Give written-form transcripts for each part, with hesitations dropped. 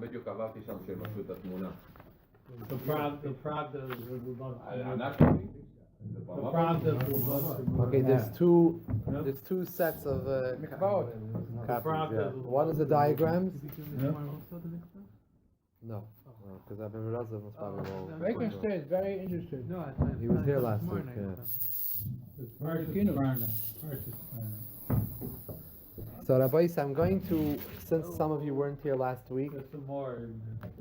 בדיוק עברתי שם שהם עשו את התמונה. The Pravda Okay, there's two sets of copies. Yeah. One is the diagrams. No, because I've been with was probably wrong. Frankenstein is very interesting. He was here last week. Yeah. So Rabbi, I'm going to, since some of you weren't here last week,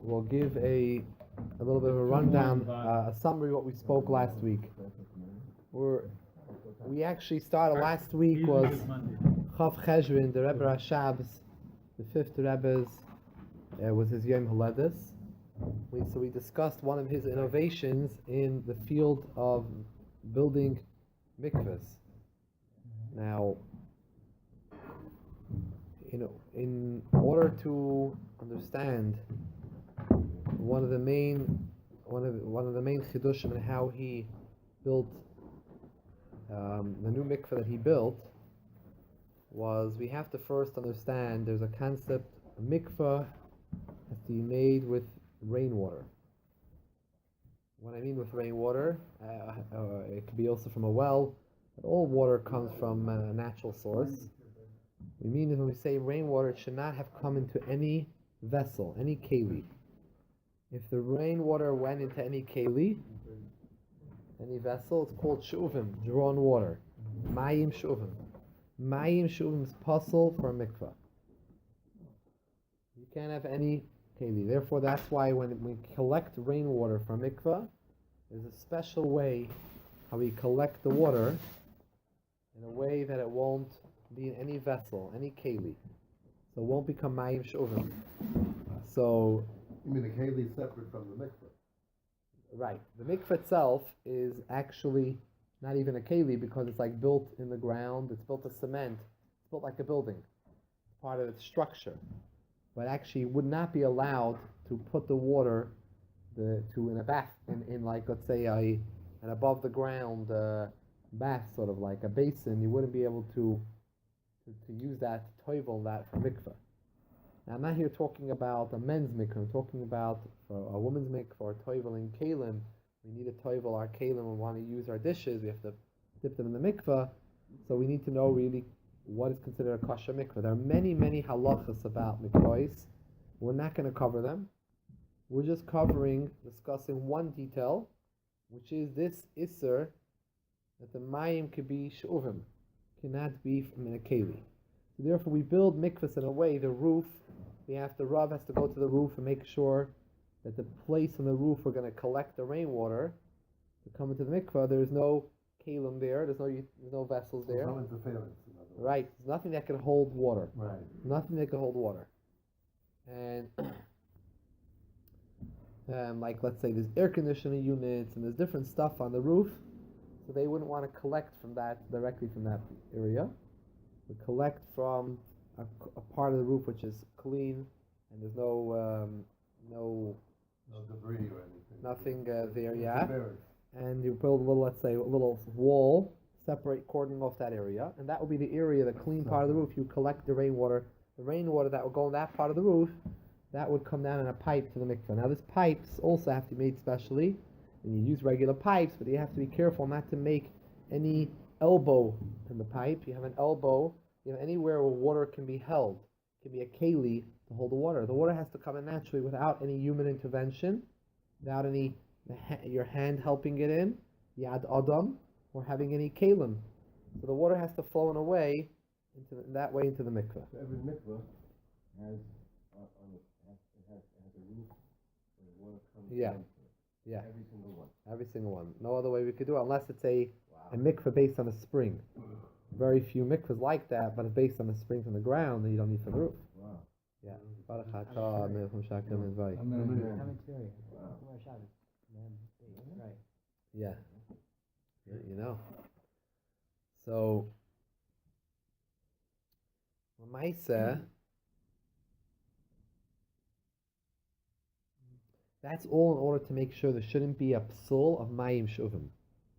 we'll give a little bit of a rundown, a summary of what we spoke last week. We actually started last week was Chav Cheshvan, the Rebbe Rashab's, the fifth Rebbe's, was his Yom Holedus. So we discussed one of his innovations in the field of building mikvahs. Now, in order to understand one of the main chidushim in how he built the new mikveh that he built was, we have to first understand there's a concept, a mikveh has to be made with rainwater. What I mean with rainwater, it could be also from a well, but all water comes from a natural source. We mean when we say rainwater, it should not have come into any vessel, any keli. If the rainwater went into any keli, any vessel, it's called shuvim, drawn water. Mayim shuvim. Mayim shuvim is possible for a mikvah. You can't have any keli. Therefore, that's why when we collect rainwater from mikvah, there's a special way how we collect the water in a way that it won't be in any vessel, any keli. So it won't become mayim shuvim. So you mean the keli is separate from the mikveh? Right. The mikveh itself is actually not even a keli because it's like built in the ground. It's built of cement. It's built like a building. It's part of its structure. But actually, would not be allowed to put the water in a bath in like, let's say an above the ground bath, sort of like a basin. You wouldn't be able to use that, to toivel that for mikveh. Now, I'm not here talking about a men's mikveh. I'm talking about for a woman's mikveh or toiveling kalim. We need to toivel our kalim. We want to use our dishes. We have to dip them in the mikveh. So we need to know really what is considered a kosher mikveh. There are many, many halachas about mikvahs. We're not going to cover them. We're just discussing one detail, which is this isser that the mayim could be shuvim, cannot be from a keli. So therefore, we build mikvahs in a way. The roof, the rav has to go to the roof and make sure that the place on the roof we're going to collect the rainwater to come into the mikvah. There's no kalim there. There's no vessels there. No interference. Right. There's nothing that can hold water. Right. Nothing that can hold water. And like, let's say there's air conditioning units and there's different stuff on the roof, so they wouldn't want to collect directly from that area. We collect from a part of the roof which is clean and there's no debris or anything. Nothing there yet. And you build a little wall, separate cordoning off that area, and that will be the area, the clean part of the roof. You collect the rainwater. The rainwater that will go in that part of the roof, that would come down in a pipe to the mikveh. Now, these pipes also have to be made specially, and you use regular pipes, but you have to be careful not to make any elbow in the pipe. You have an elbow, anywhere where water can be held. It can be a keli to hold the water. The water has to come in naturally without any human intervention, without your hand helping it in, yad adam, or having any kalim. So the water has to flow in a way, into the mikveh. So every mikveh has a roof where the water comes down. Yeah. Every single one. Every single one. No other way we could do it unless it's a mikveh based on a spring. Very few mikvahs like that, but it's based on a spring from the ground that you don't need for the roof. Wow. Yeah. Yeah. So, Maisa, that's all in order to make sure there shouldn't be a psul of mayim shuvim.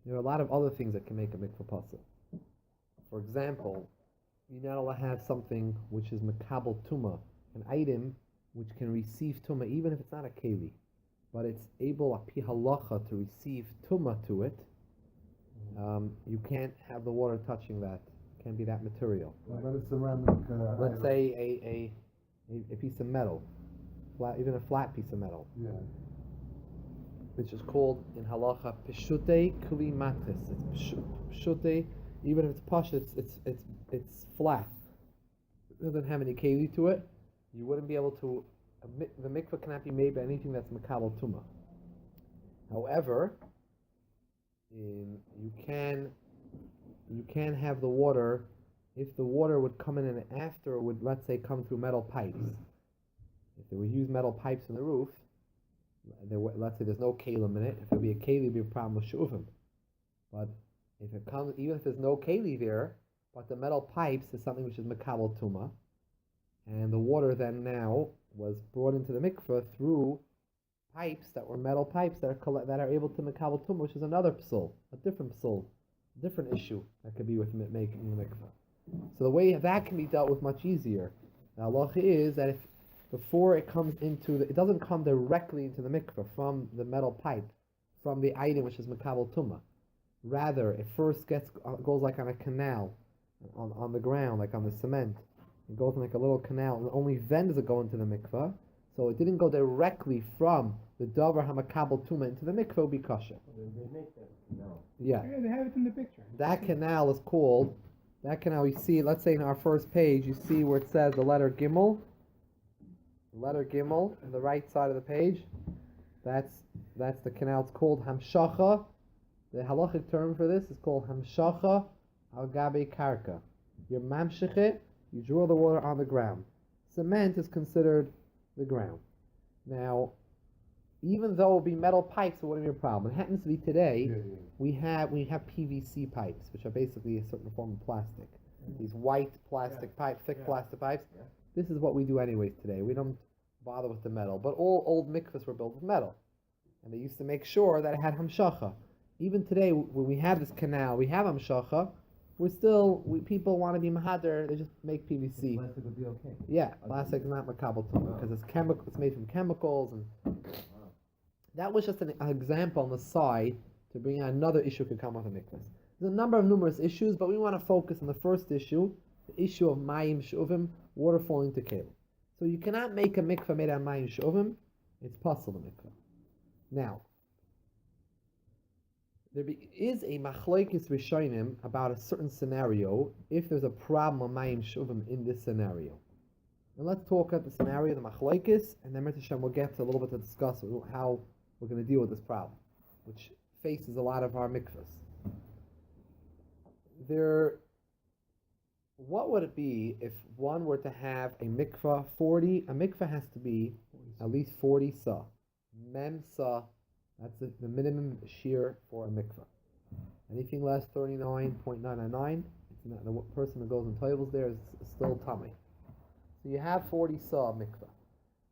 There are a lot of other things that can make a mikvah pasul. For example, you're not allowed to have something which is makabel tuma, an item which can receive tumah, even if it's not a keli, but it's able, api halacha, to receive tumah to it, you can't have the water touching that. It can't be that material. What about a ceramic? Let's say a piece of metal, even a flat piece of metal, Yeah. which is called in halacha peshute kli matis. It's peshute, even if it's pash, it's flat. It doesn't have any keli to it. You wouldn't be able to. The mikveh cannot be made by anything that's makabel tumah. However, you can have the water. If the water would come in and after, it would, let's say, come through metal pipes. If they would use metal pipes in the roof, let's say there's no kalim in it. If there'd be a keli, it'd be a problem with shuvim. But if it comes, even if there's no keli there, but the metal pipes is something which is makabel tumah, and the water then now was brought into the mikveh through pipes that were metal pipes that are able to makabel tumah, which is another psul, a different psul, different issue that could be with making the mikveh. So the way that can be dealt with much easier. The halacha is that if before it comes into it doesn't come directly into the mikveh from the metal pipe, from the item which is makabel tumah. Rather, it first goes like on a canal, on the ground, like on the cement. It goes in like a little canal, and only then does it go into the mikveh. So it didn't go directly from the davar hamakabel tumah into the mikveh, be kosher. They make that canal. Yeah. Yeah, they have it in the picture. That canal is called. That canal we see. Let's say in our first page, you see where it says the letter gimel. The letter gimel on the right side of the page. That's the canal. It's called hamshacha. The halachic term for this is called hamshacha al gabe karka. You mamshich it. You draw the water on the ground. Cement is considered the ground. Now, even though it would be metal pipes, it wouldn't be a problem. It happens to be today. We have PVC pipes, which are basically a certain form of plastic. These white plastic pipes, thick plastic pipes. Yeah. This is what we do anyways today. We don't bother with the metal. But all old mikvahs were built with metal, and they used to make sure that it had hamshacha. Even today, when we have this canal, we have hamshacha. People want to be mahader. They just make PVC. Plastic would be okay. Yeah, plastic is not makabel tumah because it's made from chemicals, and that was just an example on the side to bring out another issue could come with a mikvah. There's a number of numerous issues, but we want to focus on the first issue, the issue of mayim shuvim, water falling to kelim. So you cannot make a mikvah made out of mayim shuvim. It's possible mikvah. Now, there is a machlokes rishonim about a certain scenario if there's a problem of mayim shuvim in this scenario. And let's talk about the scenario, the machlokes, and then Hashem will get to a little bit to discuss how we're going to deal with this problem, which faces a lot of our mikvahs. What would it be if one were to have a mikvah 40? A mikvah has to be at least 40 sa. Mem sa, that's the minimum shear for a mikvah. Anything less 39.999, the person who goes in tables there is still tummy. So you have 40 sa mikvah.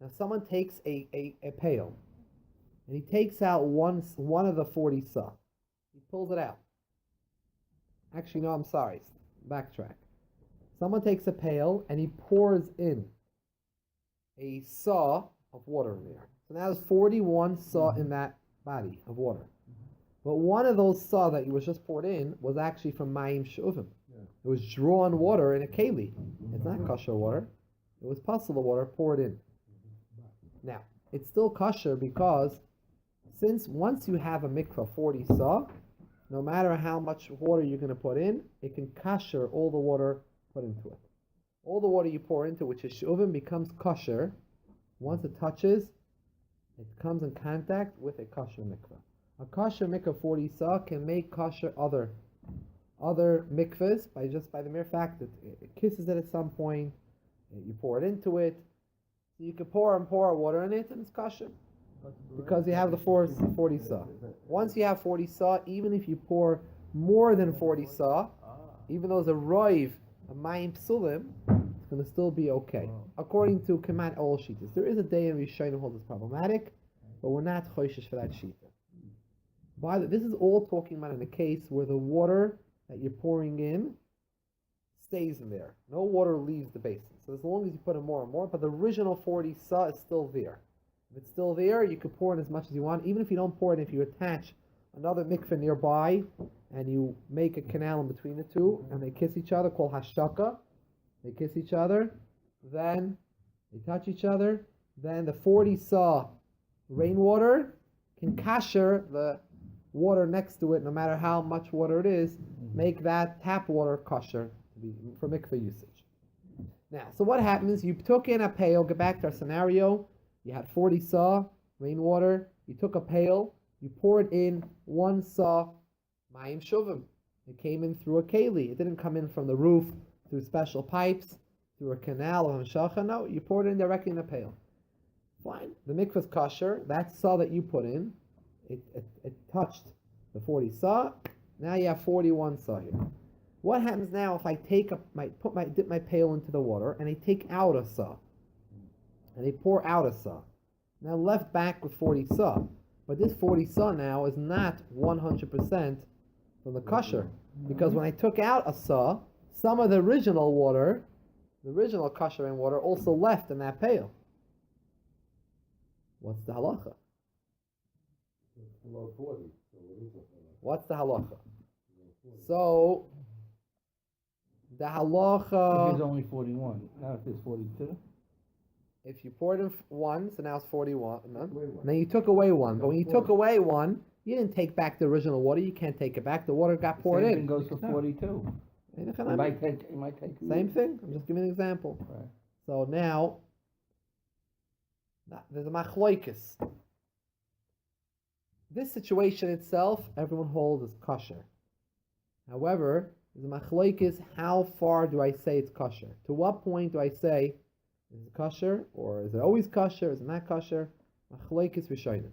Now someone takes a pail, and he takes out one of the 40 sa. He pulls it out. Actually, no, I'm sorry. Backtrack. Someone takes a pail and he pours in a saw of water in there. So now there's 41 saw in that body of water. But one of those saw that was just poured in was actually from mayim shuvim. It was drawn water in a keli. It's not kosher water. It was possible water poured in. Now, it's still kosher because since once you have a mikvah 40 saw, no matter how much water you're going to put in, it can kosher all the water put into it. All the water you pour into, which is shuvim, becomes kosher. Once it touches, it comes in contact with a kosher mikvah. A kosher mikvah 40 saw can make kosher other mikvahs by the mere fact that it kisses it at some point. You pour it into it. So you can pour water in it, and it's kosher. Because you have the 40 saw. Once you have 40 saw, even if you pour more than 40 saw, even though it's a roiv, a mayim psulim, it's going to still be okay. According to Kamat all Shitas. There is a day in Rishonim holds it's problematic, but we're not choishish for that Shita. This is all talking about in a case where the water that you're pouring in stays in there. No water leaves the basin. So So as long as you put in more and more, but the original 40 sa is still there. If it's still there, you could pour in as much as you want. Even if you don't pour it, if you attach another mikveh nearby and you make a canal in between the two and they kiss each other, called hashaka, they kiss each other, then they touch each other, then the 40 sa rainwater can kasher the water next to it, no matter how much water it is, make that tap water kosher to be for mikveh usage. Now, so what happens? You took in a pail. Get back to our scenario. You had 40 sa rainwater. You took a pail. You poured in 1 sa mayim shuvim. It came in through a keli. It didn't come in from the roof through special pipes, through a canal or hamshacha. No, you poured it in directly in a pail. Fine. The mikvah's kosher. That sa that you put in, it touched the 40 sa. Now you have 41 sa here. What happens now if I dip my pail into the water and I take out a sa, and I pour out a sa? Now left back with 40 sa, but this 40 sa now is not 100% from the kosher, because when I took out a sa, some of the original water, the original kosher and water, also left in that pail. What's the halacha? Below 40, so it is a halacha. What's the halacha? So the halacha. It's only 41. Now if it's 42. If you poured in one, so now it's 41. No? Away one. Then you took away one. But No, when you 40. took away one, you didn't take back the original water. You can't take it back. The water got poured Same in. thing goes for 42. It might take. Same thing. I'm just giving an example. Right. So now there's a machloikis. This situation itself, everyone holds is kosher. However, there's a machloikis. How far do I say it's kosher? To what point do I say is it kosher, or is it always kosher? Is it not kosher? Machloikis rishonim.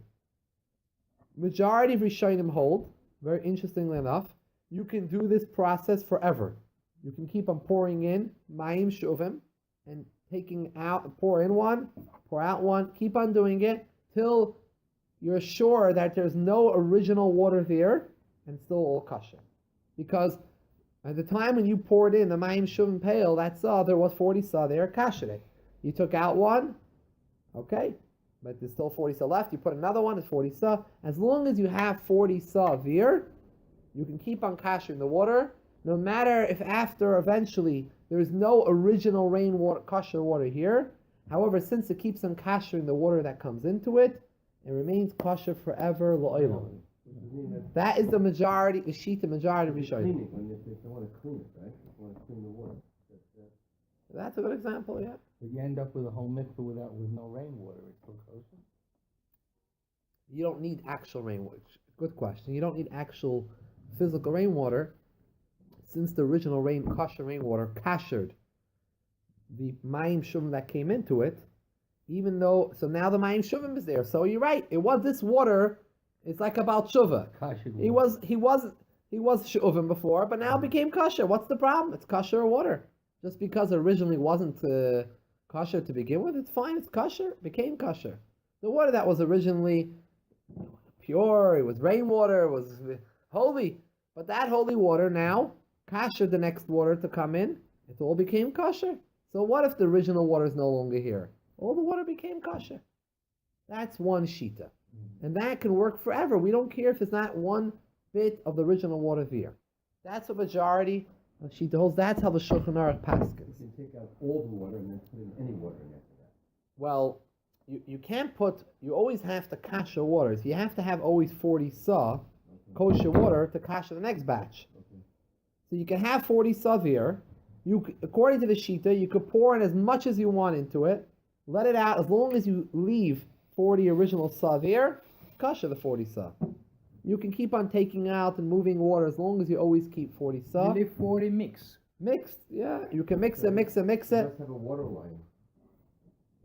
Majority of rishonim hold, very interestingly enough, you can do this process forever. You can keep on pouring in mayim shuvim and taking out, pour in one, pour out one, keep on doing it till you're sure that there's no original water there and still all kosher. Because at the time when you poured in the mayim shuvim pail, that saw there was 40 saw there, kasher. You took out one, okay, but there's still 40 saw left. You put another one, it's 40 saw. As long as you have 40 saw there, you can keep on kashering the water, no matter if after eventually there is no original rainwater, kosher water here. However, since it keeps on kashering the water that comes into it, it remains kosher forever, lo'olam. That is the majority, the sheet, the majority of Rishonim. Clean it when they want to clean it, right? They want to clean the water. That's a good example, yeah. But you end up with a whole mikveh with no rainwater. It's still kosher. You don't need actual rainwater. Good question. You don't need actual physical rainwater, since the original kosher rainwater kashered the mayim shuvim that came into it. Even though, so now the mayim shuvim is there. So you're right. It was this water. It's like about shuva. Kosher. He was shuvim before, but now it became kosher. What's the problem? It's kosher water. Just because it originally wasn't kosher to begin with, it's fine. It's kosher. It became kosher. The water that was originally pure, it was rainwater, it was holy. But that holy water now kasher the next water to come in. It all became kosher. So what if the original water is no longer here? All the water became kosher. That's one shita. And that can work forever. We don't care if it's not one bit of the original water there. That's a majority of shita holds. That's how the Shulchan Aruch paskins. You can take out all the water and then put in any water in after that. Well, you can't put, you always have to kasher waters. You have to have always 40 saw kosher water to kasher the next batch. Okay. So you can have 40 saw there. According to the shita, you could pour in as much as you want into it. Let it out as long as you leave 40 original saw there. Kasher the 40 saw. You can keep on taking out and moving water as long as you always keep 40 saw. You leave 40 mix. Mixed, yeah. You can mix it. You must have a water line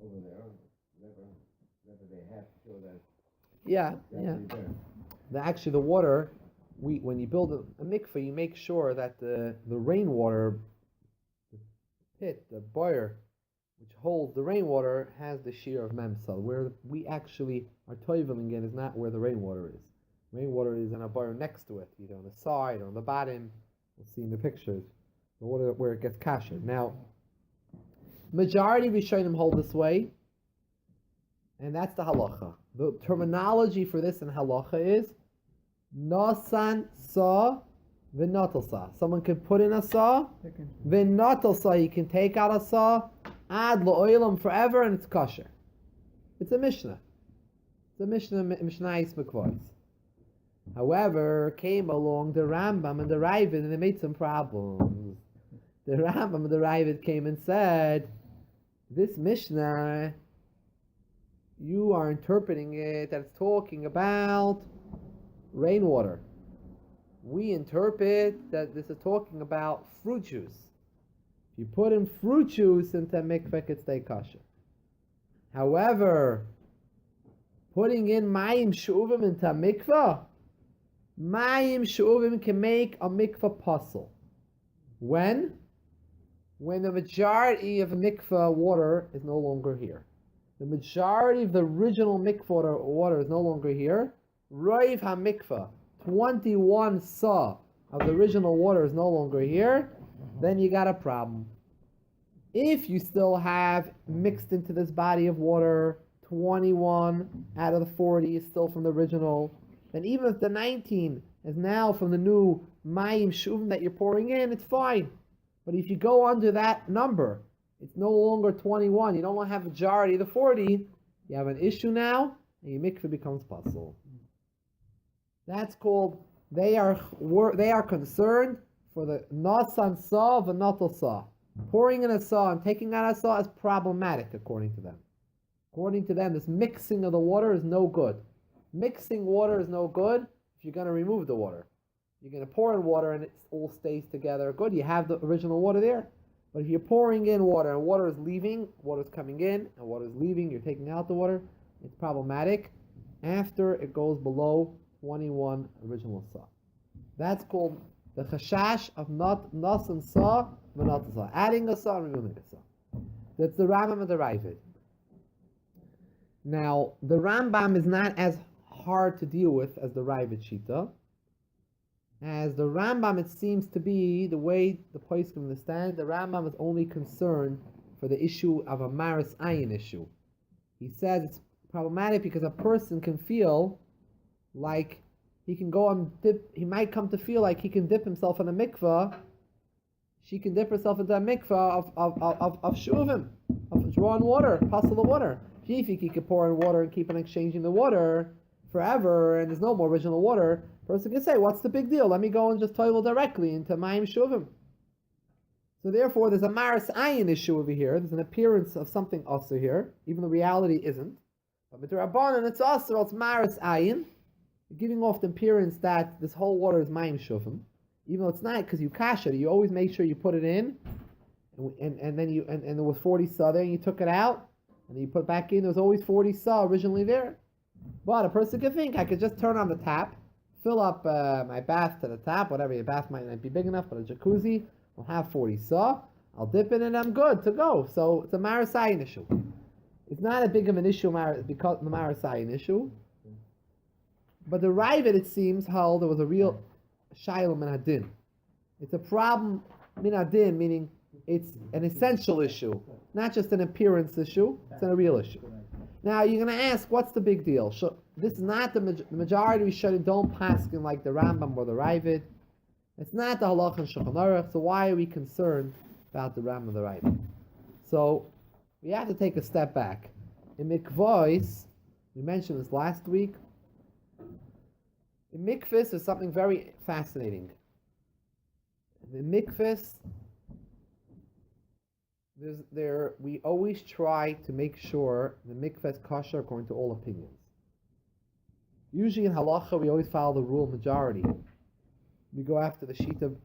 over there. Never they have to show that. Yeah, It's yeah. actually there. Actually, the water, when you build a mikveh, you make sure that the rainwater, the pit, the boiler, which holds the rainwater, has the shear of memsal. Where we actually are toiveling in is not where the rainwater is. Rainwater is in a boiler next to it, either on the side or on the bottom. We'll see in the pictures. The water where it gets kasher. Now, Majority of Rishonim hold this way, and that's the halacha. The terminology for this in halacha is Nasan sa v'natal sa. Someone can put in a sa, v'natal sa, you can take out a sa, ad la'olam forever, and it's kosher. It's a Mishnah. It's a Mishnah Mikvaos. However, came along the Rambam and the Ravid, and they made some problems. The Rambam and the Ravid came and said, this Mishnah, you are interpreting it that it's talking about rainwater. We interpret that this is talking about fruit juice. If you put in fruit juice into mikveh, it can stay kosher. However, putting in mayim she'uvim into a mikveh, mayim she'uvim can make a mikveh puzzle. When? When the majority of mikveh water is no longer here. The majority of the original mikveh water is no longer here. Roiv ha-mikveh, 21 sa of the original water is no longer here, then you got a problem. If you still have mixed into this body of water, 21 out of the 40 is still from the original, then even if the 19 is now from the new mayim shuvim that you're pouring in, it's fine. But if you go under that number, it's no longer 21, you don't have a majority of the 40, you have an issue now, and your mikveh becomes puzzle. That's called, they are concerned for the nasan sa v'natal sa. Pouring in a sa and taking out a sa is problematic according to them. According to them, this mixing of the water is no good. Mixing water is no good if you're going to remove the water. You're going to pour in water and it all stays together. Good, you have the original water there. But if you're pouring in water and water is leaving, water is coming in, and water is leaving, you're taking out the water, it's problematic after it goes below 21 original sa. That's called the chashash of nas and sa, v'nat sa. Adding a sa and removing a sa. That's the Rambam and the Ravid. Now, the Rambam is not as hard to deal with as the Ravid Shita. As the Rambam, it seems to be, the way the poskim understand, the Rambam is only concerned for the issue of a maris ayin issue. He says it's problematic because a person can feel like he can go and dip, he might come to feel like he can dip himself in a mikveh, she can dip herself into a mikveh of shuvim, of drawing water, passing the water. If he could pour in water and keep on exchanging the water forever, and there's no more original water, person can say, what's the big deal? Let me go and just toivel directly into mayim shuvim. So therefore, there's a maris ayin issue over here. There's an appearance of something also here, even though reality isn't. But with the Rabbanan, it's also, it's maris ayin, giving off the appearance that this whole water is mayim shuvim, even though it's not, because you kash it. You always make sure you put it in, and then you and there was 40 sa there, and you took it out, and then you put it back in. There was always 40 sa originally there. But a person could think, I could just turn on the tap, fill up my bath to the tap, whatever, your bath might not be big enough, but a jacuzzi will have 40 sa, I'll dip in and I'm good to go. So it's a maris ayin issue. It's not a big of an issue because of the maris ayin issue. But the Ravid, it seems, held there was a real shayla min hadin. It's a problem min hadin, meaning it's an essential issue, not just an appearance issue, it's a real issue. Now you're going to ask, what's the big deal? So, this is not the majority of Rishonim don't paskin like the Rambam or the Ravid. It's not the Halach and Shulchan Aruch, so why are we concerned about the Rambam and the Ravid? So we have to take a step back. In Mikvaos, we mentioned this last week, in mikvahs is something very fascinating. In mikvahs, we always try to make sure the mikvah is kosher according to all opinions. Usually in halacha, we always follow the rule of majority. We go after the sheet of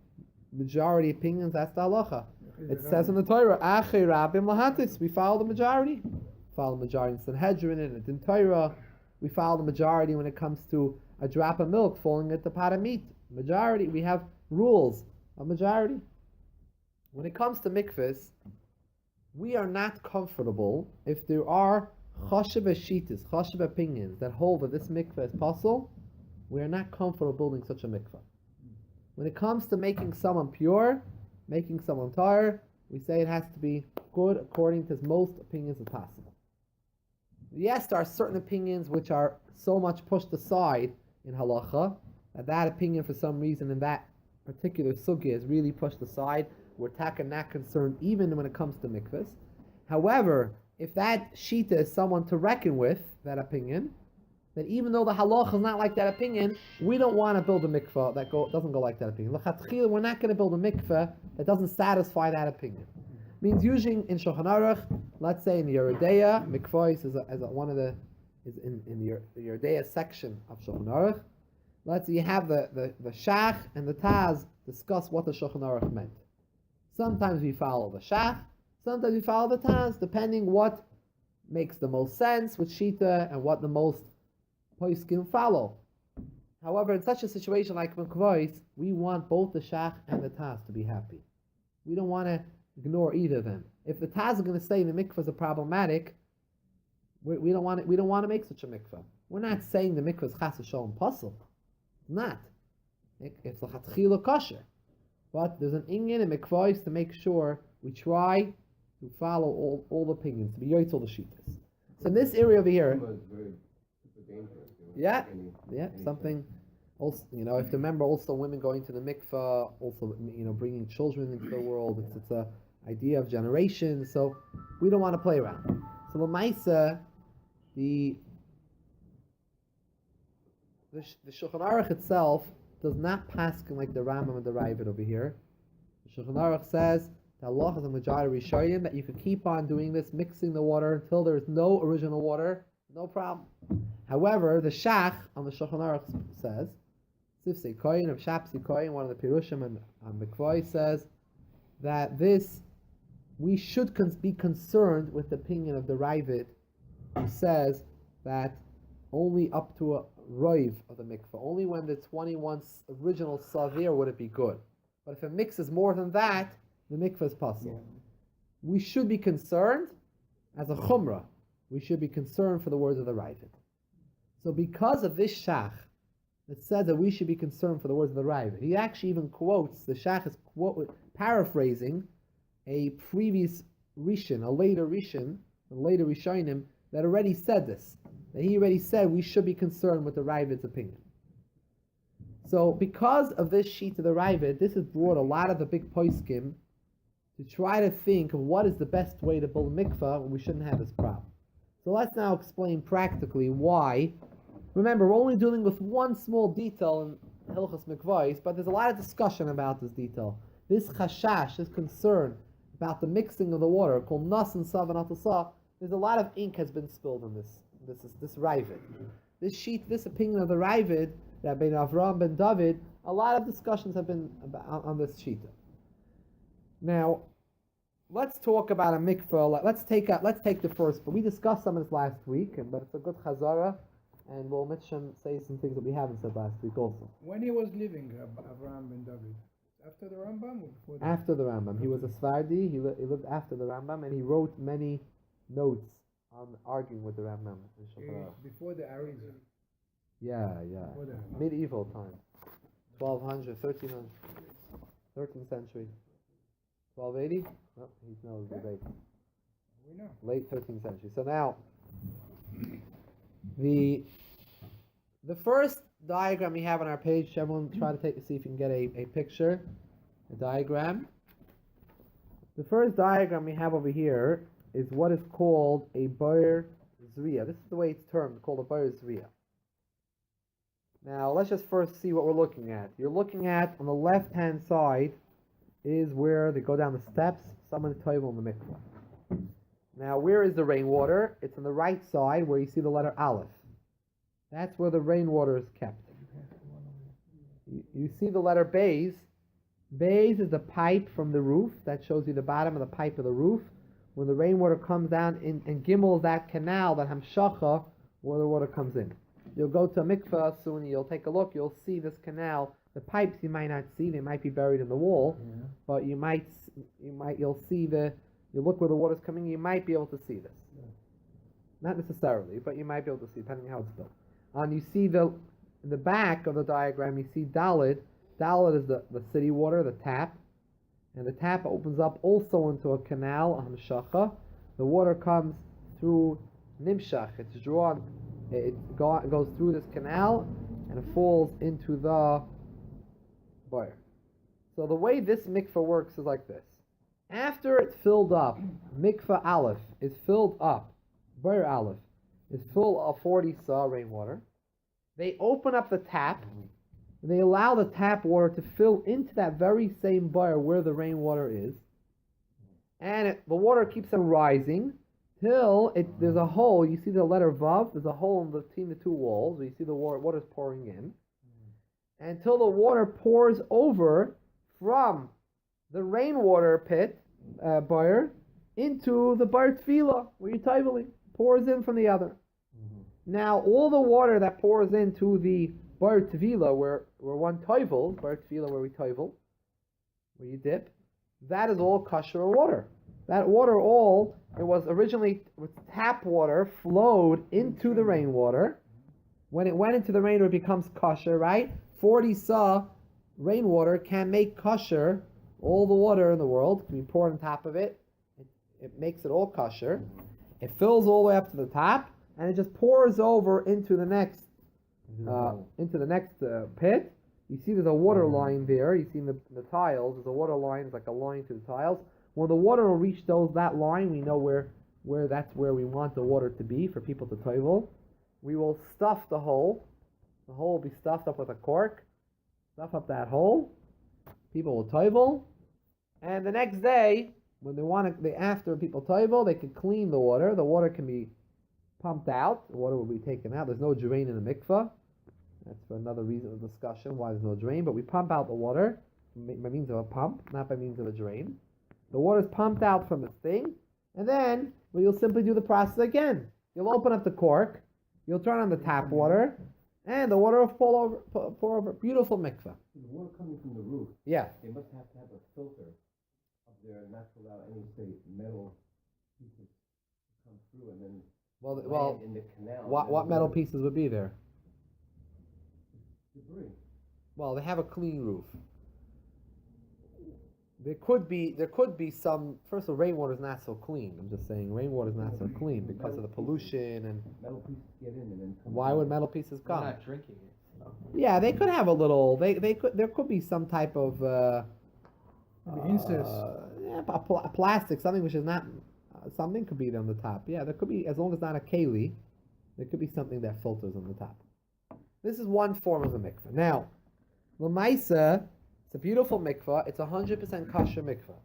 majority opinions, that's the halacha. It says in the Torah, Achei Rabim Lahatis, we follow the majority. Follow the majority in Sanhedrin and in Torah. We follow the majority when it comes to a drop of milk falling at the pot of meat. Majority, we have rules of majority. When it comes to mikvahs, we are not comfortable if there are chashiv shitas, chashiv opinions that hold that this mikvah is possible. We are not comfortable building such a mikvah. When it comes to making someone pure, making someone tar, we say it has to be good according to most opinions as possible. Yes, there are certain opinions which are so much pushed aside in halacha that opinion for some reason in that particular sugya is really pushed aside. We're not concerned even when it comes to mikvahs. However, if that shita is someone to reckon with, that opinion, that even though the halacha is not like that opinion, we don't want to build a mikvah that doesn't go like that opinion. L'chatchila, we're not going to build a mikvah that doesn't satisfy that opinion. Means usually in Shulchan Aruch, let's say in the Yeridea, Mikvaos is in the Yeridea section of Shulchan Aruch. Let's say you have the Shach and the Taz discuss what the Shulchan Aruch meant. Sometimes we follow the Shach, sometimes we follow the Taz, depending what makes the most sense with Shita and what the most poskim follow. However, in such a situation like Mikvaos, we want both the Shach and the Taz to be happy. We don't want to ignore either of them. If the Taz is going to say the mikvahs are problematic, we don't want to make such a mikvah. We're not saying the mikvah is chas v'sholom pasul. It's not. It's l'chatchila kosher. But there's an inyan in mikvahs to make sure we try to follow all the opinions, to be yoytzel the shittas. So in this area over here, It's very super dangerous. yeah, Any something. Also, you have to remember also women going to the mikvah, also bringing children into the world. It's a idea of generations, so we don't want to play around. So L'maisa, the Shulchan Aruch itself does not paskin like the Rambam and the Ravid over here. The Shulchan Aruch says that Allah has a majority Rishayim that you could keep on doing this, mixing the water until there is no original water, no problem. However, the Shach on the Shulchan Aruch says, Sifsei Koyin of Shapsi Koyin, one of the Pirushim and Mikvaos says that we should be concerned with the opinion of the Ravid, who says that only up to a roiv of the mikvah, only when the 21 original savir would it be good. But if it mixes more than that, the mikvah is possible. Yeah. We should be concerned as a chumrah. We should be concerned for the words of the Ravid. So because of this shach that says that we should be concerned for the words of the Ravid, he actually even quotes, the shach is paraphrasing a previous Rishon, a later Rishonim, that already said this. That he already said we should be concerned with the Ravid's opinion. So because of this sheet of the Ravid, this has brought a lot of the big poskim to try to think of what is the best way to build mikvah when we shouldn't have this problem. So let's now explain practically why. Remember, we're only dealing with one small detail in Hilchos Mikvaos, but there's a lot of discussion about this detail. This chashash, this concern about the mixing of the water, called nas and sav and atasa, there's a lot of ink has been spilled on this Ravid. This sheet, this opinion of the Ravid, that Ben Avram ben David, a lot of discussions have been on this sheet. Now, let's talk about a mikvah. Let's take the first, but we discussed some of this last week, but it's a good chazora, and we'll say some things that we haven't said last week also. When he was living, Avraham ben David, after the Rambam or before? After the Rambam. He was a Sfardi, he lived after the Rambam, and he wrote many notes on arguing with the Rambam. Before the Arizal. Yeah. Medieval time. 1200, 1300, 13th century. 1280? No, he knows the date. We know. Late 13th century. So now, the first diagram we have on our page, everyone try to see if you can get a picture, a diagram. The first diagram we have over here is what is called a Bar Zriya. This is the way it's termed, called a Bar Zriya. Now, let's just first see what we're looking at. You're looking at, on the left-hand side, is where they go down the steps, someone toivel in the mikvah. Now, where is the rainwater? It's on the right side where you see the letter Aleph. That's where the rainwater is kept. You see the letter Beis. Beis is the pipe from the roof. That shows you the bottom of the pipe of the roof. When the rainwater comes down, and Gimel is that canal, that Hamshacha, where the water comes in. You'll go to a mikvah soon, you'll take a look, you'll see this canal. The pipes you might not see, they might be buried in the wall, but you'll see you look where the water's coming, you might be able to see this. Not necessarily, but you might be able to see, depending on how it's built. And you see in the back of the diagram, you see Dalid. Dalid is the city water, the tap. and the tap opens up also into a canal, hamshacha. The water comes through nimshach. It's drawn. It goes through this canal and it falls into the boyer. So the way this mikveh works is like this. After it's filled up, mikveh aleph is filled up. Boyer aleph is full of 40 sa rainwater. They open up the tap. And they allow the tap water to fill into that very same boyer where the rainwater is. And the water keeps on rising till there's a hole. You see the letter Vav, there's a hole in between the two walls. You see the water's pouring in. Until the water pours over from the rainwater pit, boyer, into the bar tefillah, where you're toiveling. Pours in from the other. Now, all the water that pours into the bar tefillah, where one toivel, bar tefillah where we toivel, where you dip, that is all kosher water. That water it was originally tap water, flowed into the rainwater. When it went into the rainwater, it becomes kosher, right? 40 sa rainwater can make kosher all the water in the world. Can be poured on top of it. It makes it all kosher. It fills all the way up to the top, and it just pours over into the next pit. You see there's a water line there. You see the tiles. There's a water line. It's like a line to the tiles. When the water will reach that line, we know where that's where we want the water to be for people to toivel. We will stuff the hole. The hole will be stuffed up with a cork. Stuff up that hole. People will toivel. And the next day, when after people toivel, they can clean the water. The water can be pumped out. The water will be taken out. There's no drain in the mikveh. That's for another reason of discussion why there's no drain. But we pump out the water by means of a pump, not by means of a drain. The water is pumped out from this thing, and then you'll simply do the process again. You'll open up the cork, you'll turn on the tap water, and the water will pour over. Beautiful mikveh. The water coming from the roof. Yeah. They must have to have a filter up there, not to allow any, say, metal pieces to come through and then land in the canal. What metal pieces would be there? Debris. Well, they have a clean roof. There could be some. First of all, rainwater is not so clean. I'm just saying, rainwater is not so clean because of the pollution and. Metal pieces get in and then come Why out. would metal pieces We're come? not drinking it. So. Yeah, they could have a little. There could be some type of. Incest. Plastic, something which is not. Something could be on the top. Yeah, there could be, as long as not a keli, there could be something that filters on the top. This is one form of a mikveh. Now, l'maisa, it's a beautiful mikveh. It's 100% kosher mikveh.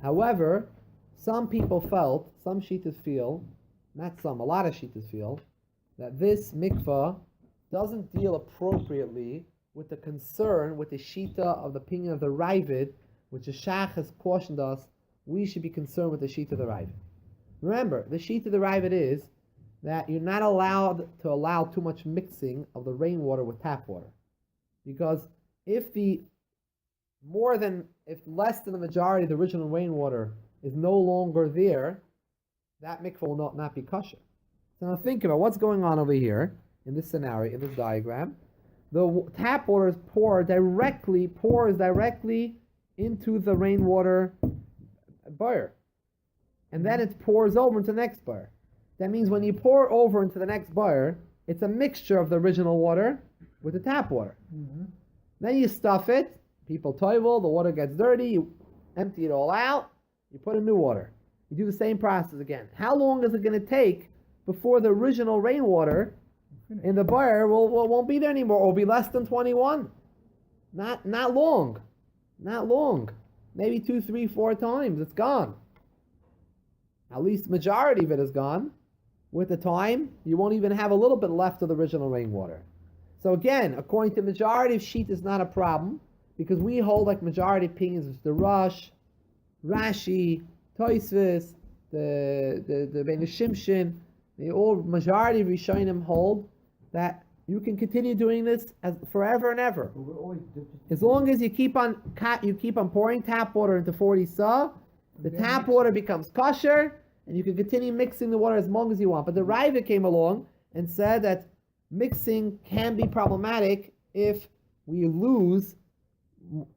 However, some shittas feel, not some, a lot of shittas feel, that this mikveh doesn't deal appropriately with the concern, with the shita of the opinion of the Ravid, which the Shach has cautioned us, we should be concerned with the shita of the Ravid. Remember, the shita of the Ravid is that you're not allowed to allow too much mixing of the rainwater with tap water. Because if less than the majority of the original rainwater is no longer there, that mikveh will not be kosher. So now think about what's going on over here in this scenario, in this diagram. The tap water pours directly into the rainwater boyer. And then it pours over into the next boyer. That means when you pour over into the next boyer, it's a mixture of the original water with the tap water. Mm-hmm. Then you stuff it, people toivel, the water gets dirty, you empty it all out, you put in new water. You do the same process again. How long is it going to take before the original rainwater in the boyer won't be there anymore, or will be less than 21? Not long. Not long. Maybe 2, 3, 4 times. It's gone. At least the majority of it is gone. With the time, you won't even have a little bit left of the original rainwater. So again, according to majority of sheet, is not a problem, because we hold like majority opinions of the Rush, Rashi, Tosfos, the Ben Shimshin, the all majority of Rishonim hold that you can continue doing this as forever and ever. But we're always As long as you keep on pouring tap water into 40 sa, the tap water becomes kosher, and you can continue mixing the water as long as you want. But the Raiva came along and said that mixing can be problematic if we lose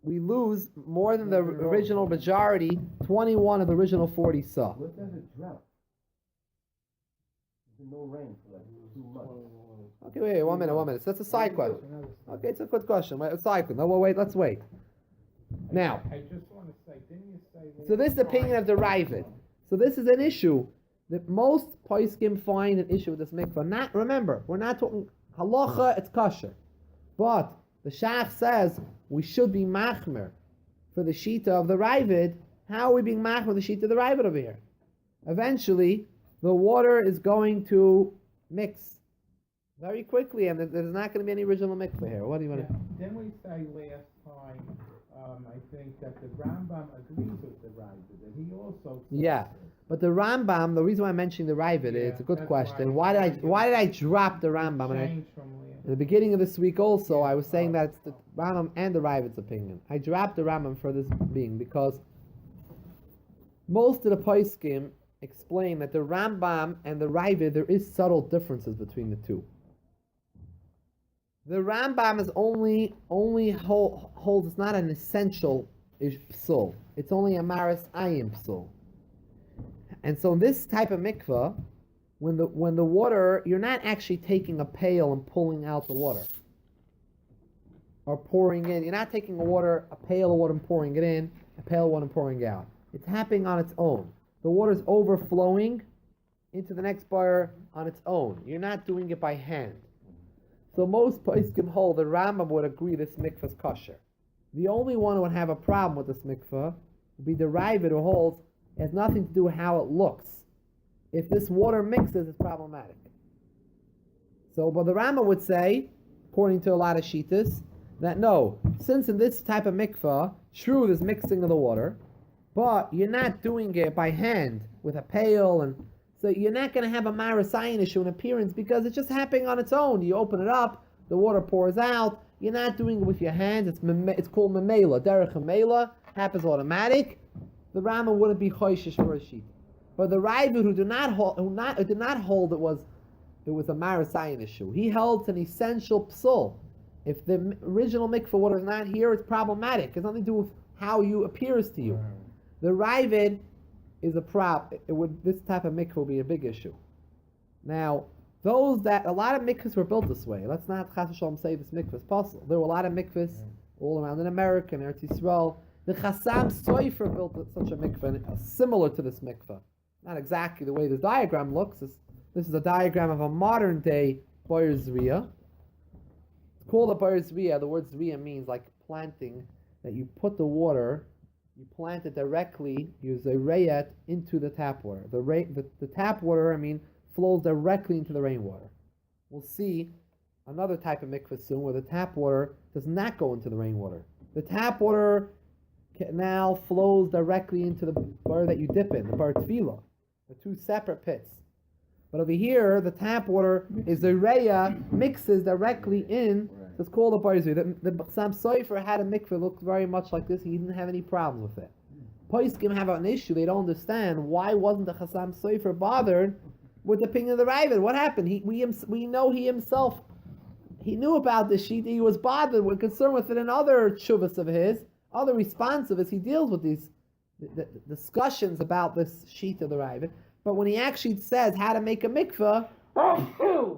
we lose more than the original majority, 21 of the original 40 saw. What does it drought? There's no rain for like 2 months. Okay, wait, 1 minute. So that's a side question. Okay, it's a good question. Wait, a side question. No, well, wait, let's wait. Now, I just want to say, didn't you say? so this is the opinion of the Ravid. So this is an issue that most poskim find an issue with this mikvah. Remember, we're not talking halacha, it's kosher. But the Shach says we should be machmer for the shita of the Ravid. How are we being machmer the shita of the Ravid over here? Eventually, the water is going to mix very quickly, and there's not going to be any original mikvah here. What do you want to? Didn't we say last time? I think that the Rambam agrees with the Ravid, that he also. Yeah, but the Rambam. The reason why I'm mentioning the Ravid is it's a good question. Why did I drop the Rambam? And in the beginning of this week also, I was saying that it's the Rambam and the Ravid's opinion. I dropped the Rambam for this being because most of the poskim explain that the Rambam and the Ravid, there is subtle differences between the two. The Rambam is only holds it's not an essential psul. It's only a maris ayim psul. And so in this type of mikvah, when the water, you're not actually taking a pail and pulling out the water. Or pouring in. You're not taking a pail of water and pouring it in, a pail of water and pouring it out. It's happening on its own. The water's overflowing into the next bar on its own. You're not doing it by hand. So most poskim hold, the Rambam would agree this mikvah is kosher. The only one who would have a problem with this mikvah would be the Ravid, who holds it has nothing to do with how it looks. If this water mixes, it's problematic. So, but the Rambam would say, according to a lot of shitas, that no, since in this type of mikvah, true, there's mixing of the water, but you're not doing it by hand with a pail, and so you're not going to have a marasayan issue in appearance because it's just happening on its own. You open it up, the water pours out. You're not doing it with your hands. It's called memela, derech memela, happens automatic. The Rambam wouldn't be choishish for a sheet. But the Ravid, who did not hold it was a marasayan issue. He held an essential psul. If the original mikvah water is not here, it's problematic. It has nothing to do with how you appears to you. The Ravid is a prop. This type of mikvah will be a big issue. Now, a lot of mikvahs were built this way. Let's not chas v'shalom say this mikvah is possible. There were a lot of mikvahs all around in America and Eretz Yisrael. The Chassam Sofer built such a mikvah similar to this mikvah. Not exactly the way this diagram looks. This is a diagram of a modern day Boyer Zriya. It's called a Boyer Zriya. The word Zriya means like planting, that you put the water, you plant it directly, use a rayet into the tap water. The tap water, flows directly into the rainwater. We'll see another type of mikvah soon where the tap water does not go into the rainwater. The tap water now flows directly into the bar that you dip in, the bar tefillah. The two separate pits. But over here, the tap water is the raya, mixes directly in. So it's called a bar zri. The Chassam Sofer had a mikvah looked very much like this. He didn't have any problems with it. Poskim have an issue. They don't understand why wasn't the Chassam Sofer bothered with the opinion of the Ravid. What happened? We know he himself, he knew about this sheet. He was bothered, with concerned with it, and other tshuvas of his, other response of his. He deals with these the discussions about this sheet of the Ravid. But when he actually says how to make a mikvah,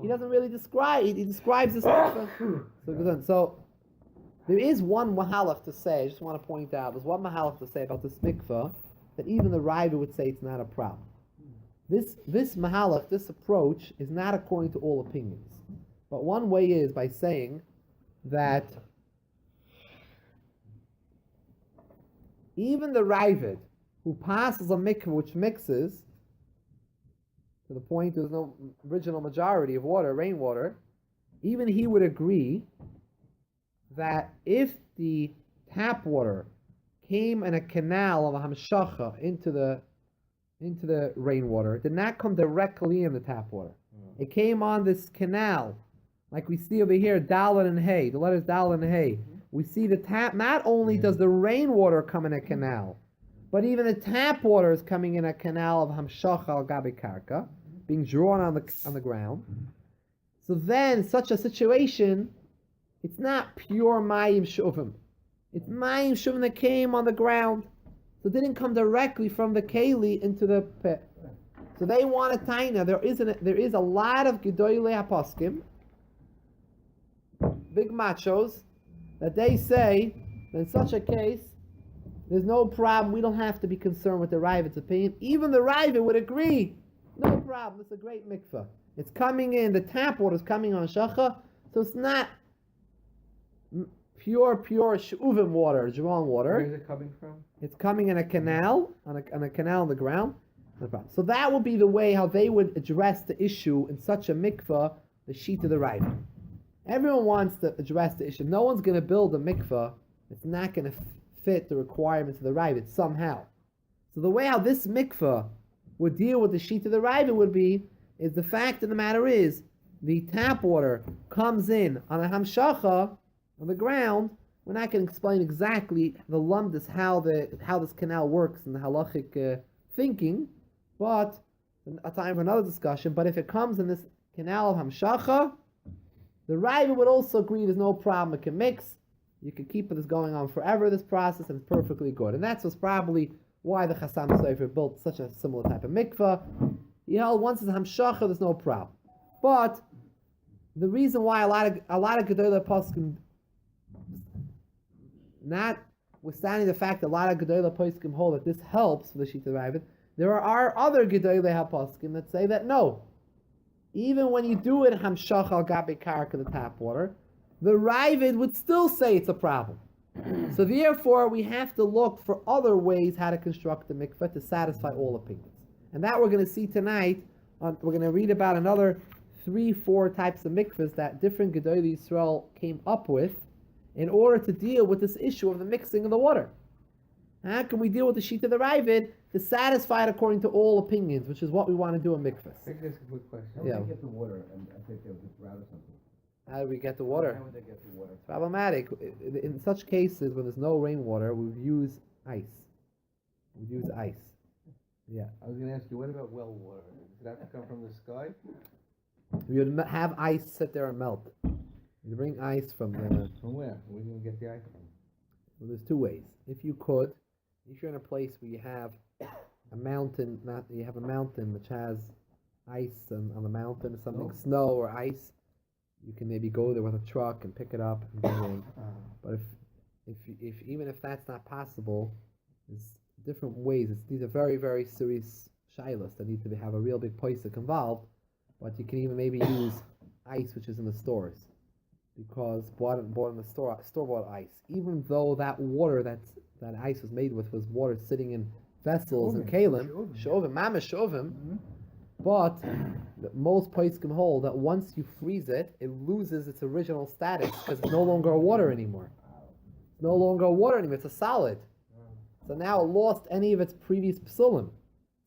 he doesn't really describe. He describes this mikvah. So there is one mahalach to say. I just want to point out. There's one mahalach to say about this mikvah that even the Ravid would say it's not a problem. This mahalach, this approach, is not according to all opinions. But one way is by saying that even the Ravid, who passes a mikvah which mixes, to the point there's no original majority of water, rainwater, even he would agree that if the tap water came in a canal of a hamshacha into the rainwater, it did not come directly in the tap water. It came on this canal, like we see over here, Dalet and Hay, the letters Dalet and Hay. We see the tap, not only does the rainwater come in a canal, but even the tap water is coming in a canal of hamshacha al gabi karka, being drawn on the ground. So then, such a situation, it's not pure mayim shuvim. It's mayim shuvim that came on the ground. So it didn't come directly from the keli into the pit. So they want a taina. There is a lot of gedolei haposkim, big machos, that they say that in such a case, there's no problem. We don't have to be concerned with the Ravid's opinion. Even the Ravid would agree. No problem. It's a great mikveh. It's coming in. The tap water is coming on shacha, so it's not pure shuvim water, Javon water. Where is it coming from? It's coming in a canal, on a canal on the ground. No problem. So that would be the way how they would address the issue in such a mikveh, the sheet of the Ravid. Everyone wants to address the issue. No one's going to build a mikveh that's not going to fit the requirements of the Ravid somehow. So the way how this mikveh would deal with the sheet of the Ravid would be, is the fact of the matter is, the tap water comes in on a hamshacha, on the ground. We're not going to explain exactly the lumdus, how this canal works and the halachic thinking, but a time for another discussion. But if it comes in this canal of hamshacha, the Ravid would also agree there's no problem. It can mix. You can keep this going on forever, this process, and it's perfectly good. And that's what's probably why the Chassam Sofer built such a similar type of mikveh. He held once it's hamshacha, there's no problem. But the reason why a lot of gedolei poskim, notwithstanding the fact that a lot of gedolei poskim hold that this helps for the sheet of the Ravid, there are other gedolei poskim that say that no, even when you do it hamshacha al gabi karka, the tap water, the Ravid would still say it's a problem. So therefore, we have to look for other ways how to construct the mikveh to satisfy all opinions. And that we're going to see tonight. We're going to read about another 3-4 types of mikvahs that different Gedolei Yisrael came up with in order to deal with this issue of the mixing of the water. How can we deal with the sheet of the Ravid to satisfy it according to all opinions, which is what we want to do in mikvahs? I think that's a good question. How Yeah. would they get the water? And I think they'll just route or something. How do we get the water? How would they get the water? It's problematic. In such cases, when there's no rainwater, we would use ice. We'd use ice. Yeah. I was going to ask you, what about well water? Does it have to come from the sky? We would have ice sit there and melt. You bring ice from the... From where? Where do you get the ice from? Well, there's two ways. If you're in a place where you have a mountain, which has ice on the mountain or something, snow or ice, you can maybe go there with a truck and pick it up and bring it in. But if even if that's not possible, there's different ways. These are very, very serious shilas that need to have a real big poisek involved. But you can even maybe use ice which is in the stores, because bought in the store-bought ice. Even though that water that ice was made with was water sitting in vessels and kalim, shovim, mamash shovim. But most poskim hold that once you freeze it, it loses its original status because it's no longer a water anymore. It's no longer a water anymore. It's a solid. So now it lost any of its previous psulim.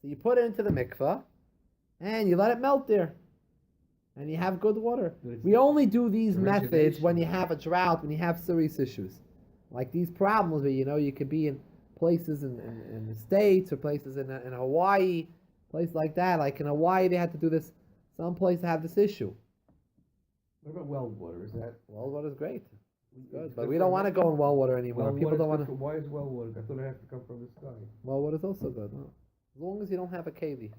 So you put it into the mikveh, and you let it melt there, and you have good water. We only do these methods when you have a drought, when you have serious issues, like these problems where you could be in places in the States or places in Hawaii, place like that. Like in Hawaii, they had to do this. Some places have this issue. What about well water? Is that well water is great? It's good, but we don't want to go in well water anymore. People don't want to. Why is well water? I thought it has to come from the sky. Well water is also good, no? As long as you don't have a keli.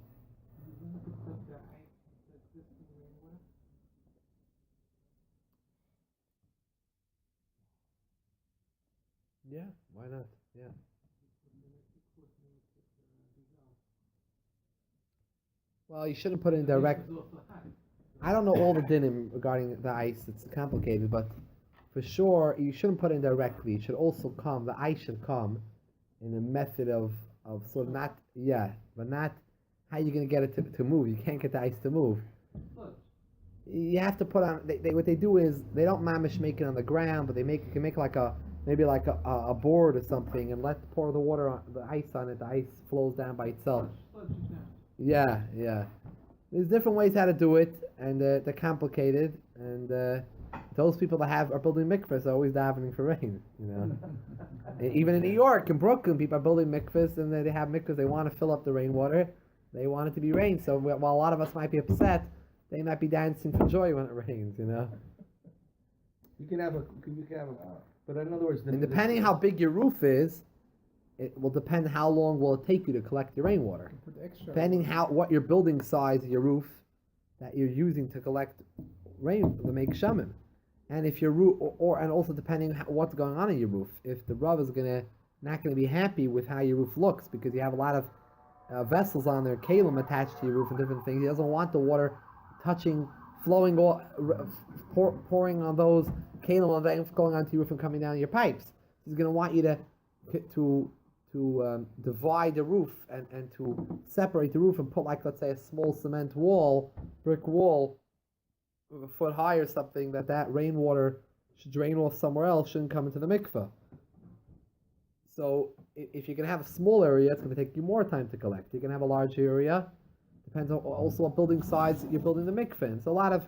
Yeah, why not? Yeah. Well, you shouldn't put it in direct. I don't know all the dinim regarding the ice. It's complicated, but for sure you shouldn't put it in directly. It should also come. The ice should come in a method of sort of not but not how you're going to get it to move. You can't get the ice to move. You have to put on. What they do is they don't mamish make it on the ground, but they can make like a board or something and pour the water on the ice on it. The ice flows down by itself. Yeah. There's different ways how to do it, and they're complicated. And those people that are building mikvahs are always davening for rain. Even in New York, in Brooklyn, people are building mikvahs, and they have mikvahs. They want to fill up the rainwater. They want it to be rain. So while a lot of us might be upset, they might be dancing for joy when it rains. You can have a But in other words, And depending how big your roof is, it will depend how long will it take you to collect your rainwater. Put extra. Depending what your building size, your roof that you're using to collect rain, to make shamim. And if your roof, and also depending what's going on in your roof. If the Rav is not gonna be happy with how your roof looks because you have a lot of vessels on there, kalim attached to your roof and different things. He doesn't want the water touching, flowing, pouring on those kalim on them, going onto your roof and coming down your pipes. He's gonna want you to divide the roof and to separate the roof and put, like, let's say, a small cement wall, brick wall, a foot high or something, that rainwater should drain off somewhere else, shouldn't come into the mikveh. So if you can have a small area, it's going to take you more time to collect. You can have a large area, depends on also what building size you're building the mikveh in. So a lot of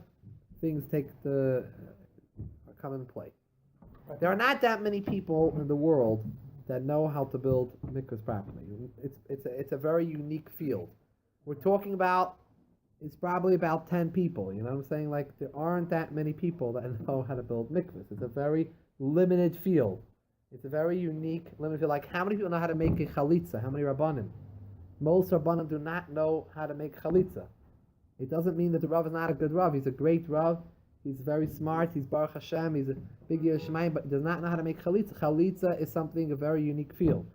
things come into play. There are not that many people in the world that know how to build mikvahs properly. It's a very unique field. We're talking about, it's probably about 10 people, you know what I'm saying? Like, there aren't that many people that know how to build mikvahs. It's a very limited field. It's a very unique, limited field. Like, how many people know how to make a chalitza? How many rabbanim? Most rabbanim do not know how to make chalitza. It doesn't mean that the Rav is not a good Rav. He's a great Rav. He's very smart. He's Baruch Hashem. He's a big Yireh Shamayim, but he does not know how to make chalitza. Chalitza is a very unique field.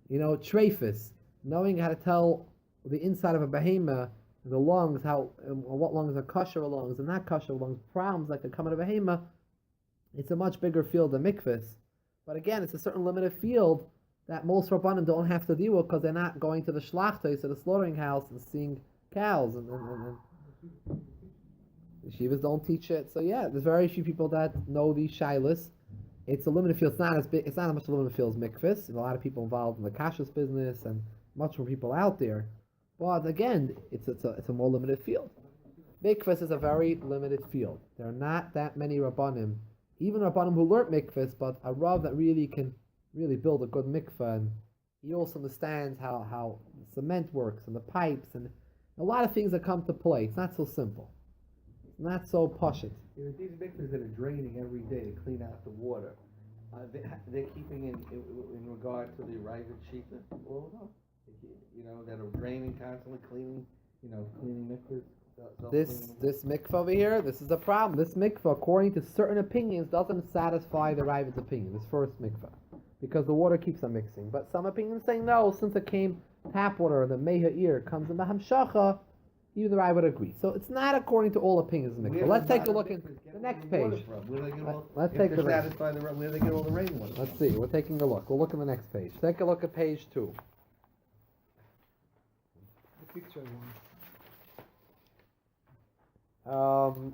You know, treifus, knowing how to tell the inside of a behemoth, the lungs, what lungs are kosher lungs and not kosher lungs, problems that could come out of a behemoth, it's a much bigger field than mikvahs. But again, it's a certain limited field that most rabbanim don't have to deal with because they're not going to the shlachtos, to the slaughtering house, and seeing cows and the shivas don't teach it. So yeah, there's very few people that know these shilas. It's a limited field. It's not as big. It's not as much a limited field as mikvahs. There's a lot of people involved in the kashrus business and much more people out there. But again, it's a more limited field. Mikvahs is a very limited field. There are not that many rabbanim, even rabbanim who learn mikvahs, but a rav that really can build a good mikvah, and he also understands how cement works and the pipes and a lot of things that come to play. It's not so simple. It's not so pashut. These mikvahs that are draining every day to clean out the water, they're keeping in regard to the arrival shita. You know, that are draining constantly, cleaning mikvahs. This mikvah over here, this is a problem. This mikvah, according to certain opinions, doesn't satisfy the Ravid's opinion, this first mikvah, because the water keeps on mixing. But some opinions say no, since it came tap water, the Meha comes in the Hamshacha, even the Ravid agrees. So it's not according to all opinions of mikvah. Let's take a look at the next page. Let's take a look. Where they get all the rainwater? Let's see, we're taking a look. We'll look at the next page. Take a look at page 2. The picture one.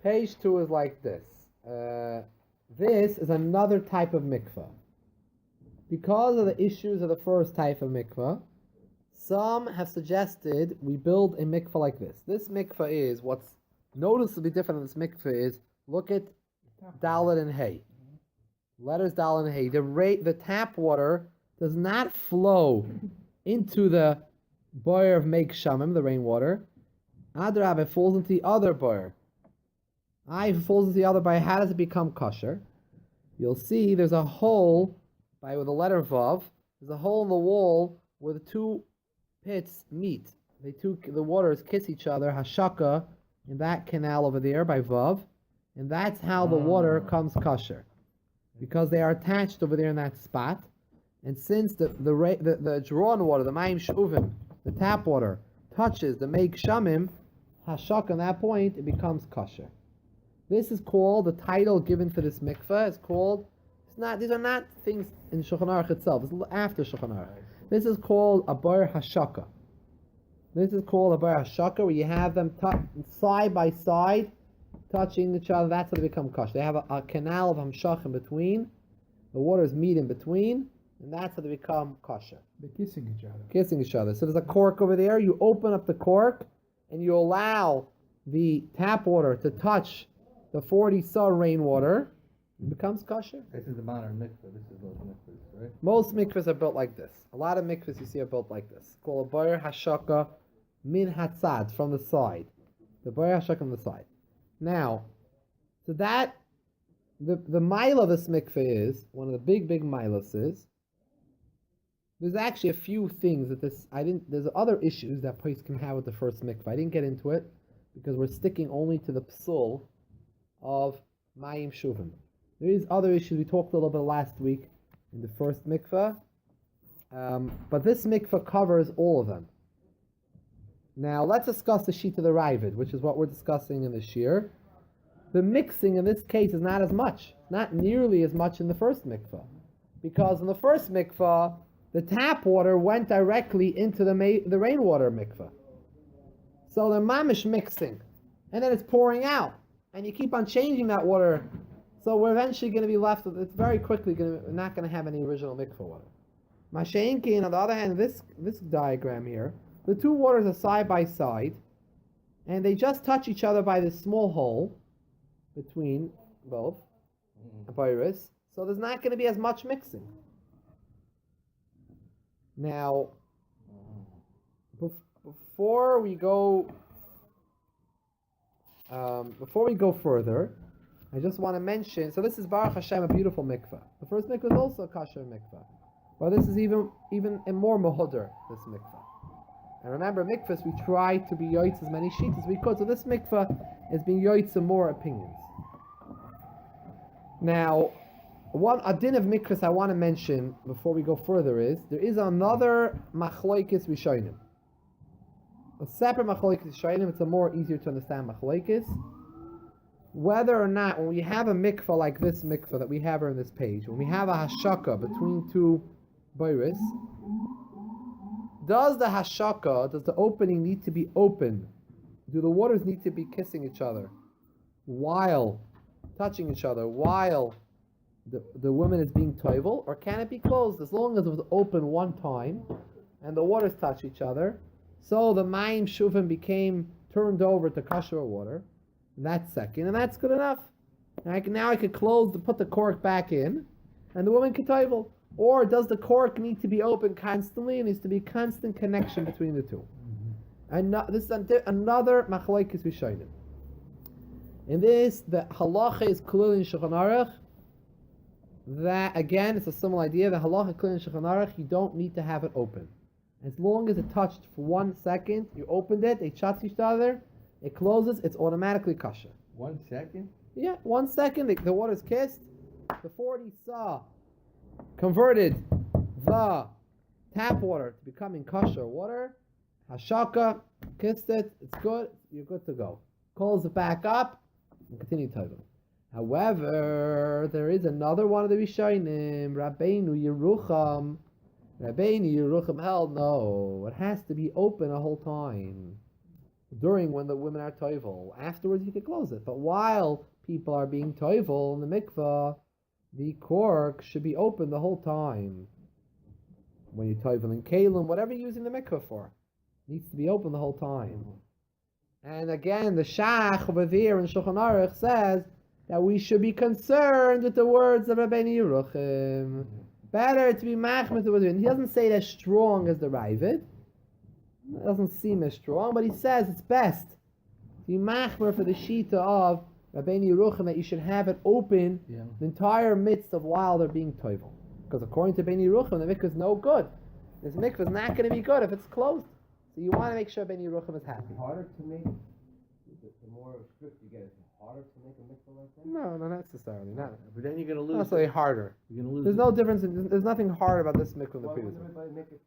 Page 2 is like this. This is another type of mikvah. Because of the issues of the first type of mikvah, some have suggested we build a mikvah like this. This mikvah is, what's noticeably different in this mikvah is, look at Dalet and Hey. Letters Dalet and Hey. The tap water does not flow into the boyer of make shamim, the rainwater. Adrab, it falls into the other boyer. If it falls into the other boyer, how does it become kosher? You'll see there's a hole with the letter Vav. There's a hole in the wall where the two pits meet. The waters kiss each other, hashaka, in that canal over there by Vav, and that's how the water comes kosher, because they are attached over there in that spot. And since the drawn water, the mayim shuvim, the tap water, touches the make shamim, hashak, on that point, it becomes kosher. This is called, the title given for this mikveh is called, these are not things in Shulchan Aruch itself, it's after Shulchan Aruch. This is called a bar hashaka. This is called a bar hashaka, where you have them side by side, touching each other. That's how they become kosher. They have a canal of hamshach in between, the waters meet in between, and that's how they become kosher. They're kissing each other. Kissing each other. So there's a cork over there. You open up the cork, and you allow the tap water to touch the 40 saw rainwater. It becomes kosher. This is the modern mikveh. This is those mikvahs, right? Most mikvahs are built like this. A lot of mikvahs you see are built like this. It's called a bar hashaka min hatzad, from the side. The bar hashaka on the side. Now, so that the mile of this mikveh is, one of the big milas is, there's actually a few things that there's other issues that place can have with the first mikveh. I didn't get into it because we're sticking only to the psul of mayim shuvim. There is other issues we talked a little bit last week in the first mikveh, but this mikveh covers all of them. Now let's discuss the sheet of the Ravid, which is what we're discussing in this year. The mixing in this case is not as much, not nearly as much in the first mikveh, because in the first mikveh, the tap water went directly into the rainwater mikveh. So they're mamish mixing, and then it's pouring out, and you keep on changing that water. So we're eventually going to be left with, it's very quickly not going to have any original mikveh water. Mashenki, on the other hand, this diagram here, the two waters are side by side, and they just touch each other by this small hole between both, virus, so there's not going to be as much mixing. Now, before we go further, I just want to mention, so this is Baruch Hashem, a beautiful mikveh. The first mikveh is also a kasher mikveh, but this is even more mehuder, this mikveh. And remember, mikvahs, we try to be yoitz as many sheets as we could, so this mikveh is being yoitz some more opinions. Now, a din of mikvahs I want to mention before we go further is, there is another machloikis rishonim. A separate machloikis rishonim, it's a more easier to understand machloikis. Whether or not, when we have a mikvah like this mikvah that we have here on this page, when we have a hashaka between two boiris, does the opening need to be open? Do the waters need to be kissing each other while touching each other, while the woman is being toivel, or can it be closed as long as it was open one time and the waters touch each other? So the mayim shuvim became turned over to kosher water. That's second, and that's good enough. Now I could put the cork back in, and the woman can toivel. Or does the cork need to be open constantly, and needs to be constant connection between the two? And this is another machlokes rishonim. In this, the halacha is klul in Shulchan Aruch. That again, it's a similar idea. The halacha klul in Shulchan Aruch, you don't need to have it open. As long as it touched for 1 second, you opened it, they touch each other, it closes, it's automatically kosher. 1 second? Yeah, 1 second, the water's kissed. The 40 saw converted the tap water to becoming kosher water. Hashaka, kissed it, it's good, you're good to go. Close it back up, and continue toiling. However, there is another one of the Rishonim, Rabbeinu Yerucham. Rabbeinu Yerucham held, no, it has to be open the whole time. During when the women are toivel. Afterwards you can close it. But while people are being toivel in the mikvah, the cork should be open the whole time. When you're toivel in kalim, whatever you're using the mikvah for, needs to be open the whole time. And again, the Shach over there in Shulchan Aruch says that we should be concerned with the words of Rabbeinu Yerucham. Better to be machmir to it. He doesn't say it as strong as the Ravid. It doesn't seem as strong, but he says it's best to be machmir for the shita of Rabbeinu Yerucham that you should have it open the entire midst of while they're being toivel. Because according to Rabbeinu Yerucham, the mikvah is no good. This mikvah is not going to be good if it's closed. So you want to make sure Rabbeinu Yerucham is happy. Harder to make, the more strict you get, it's harder to make a mikvah like that? No, not necessarily. Not But then you're going to lose. necessarily harder. You're going to lose. There's no difference. There's nothing hard about this mikvah than the Why previous wouldn't one. everybody make it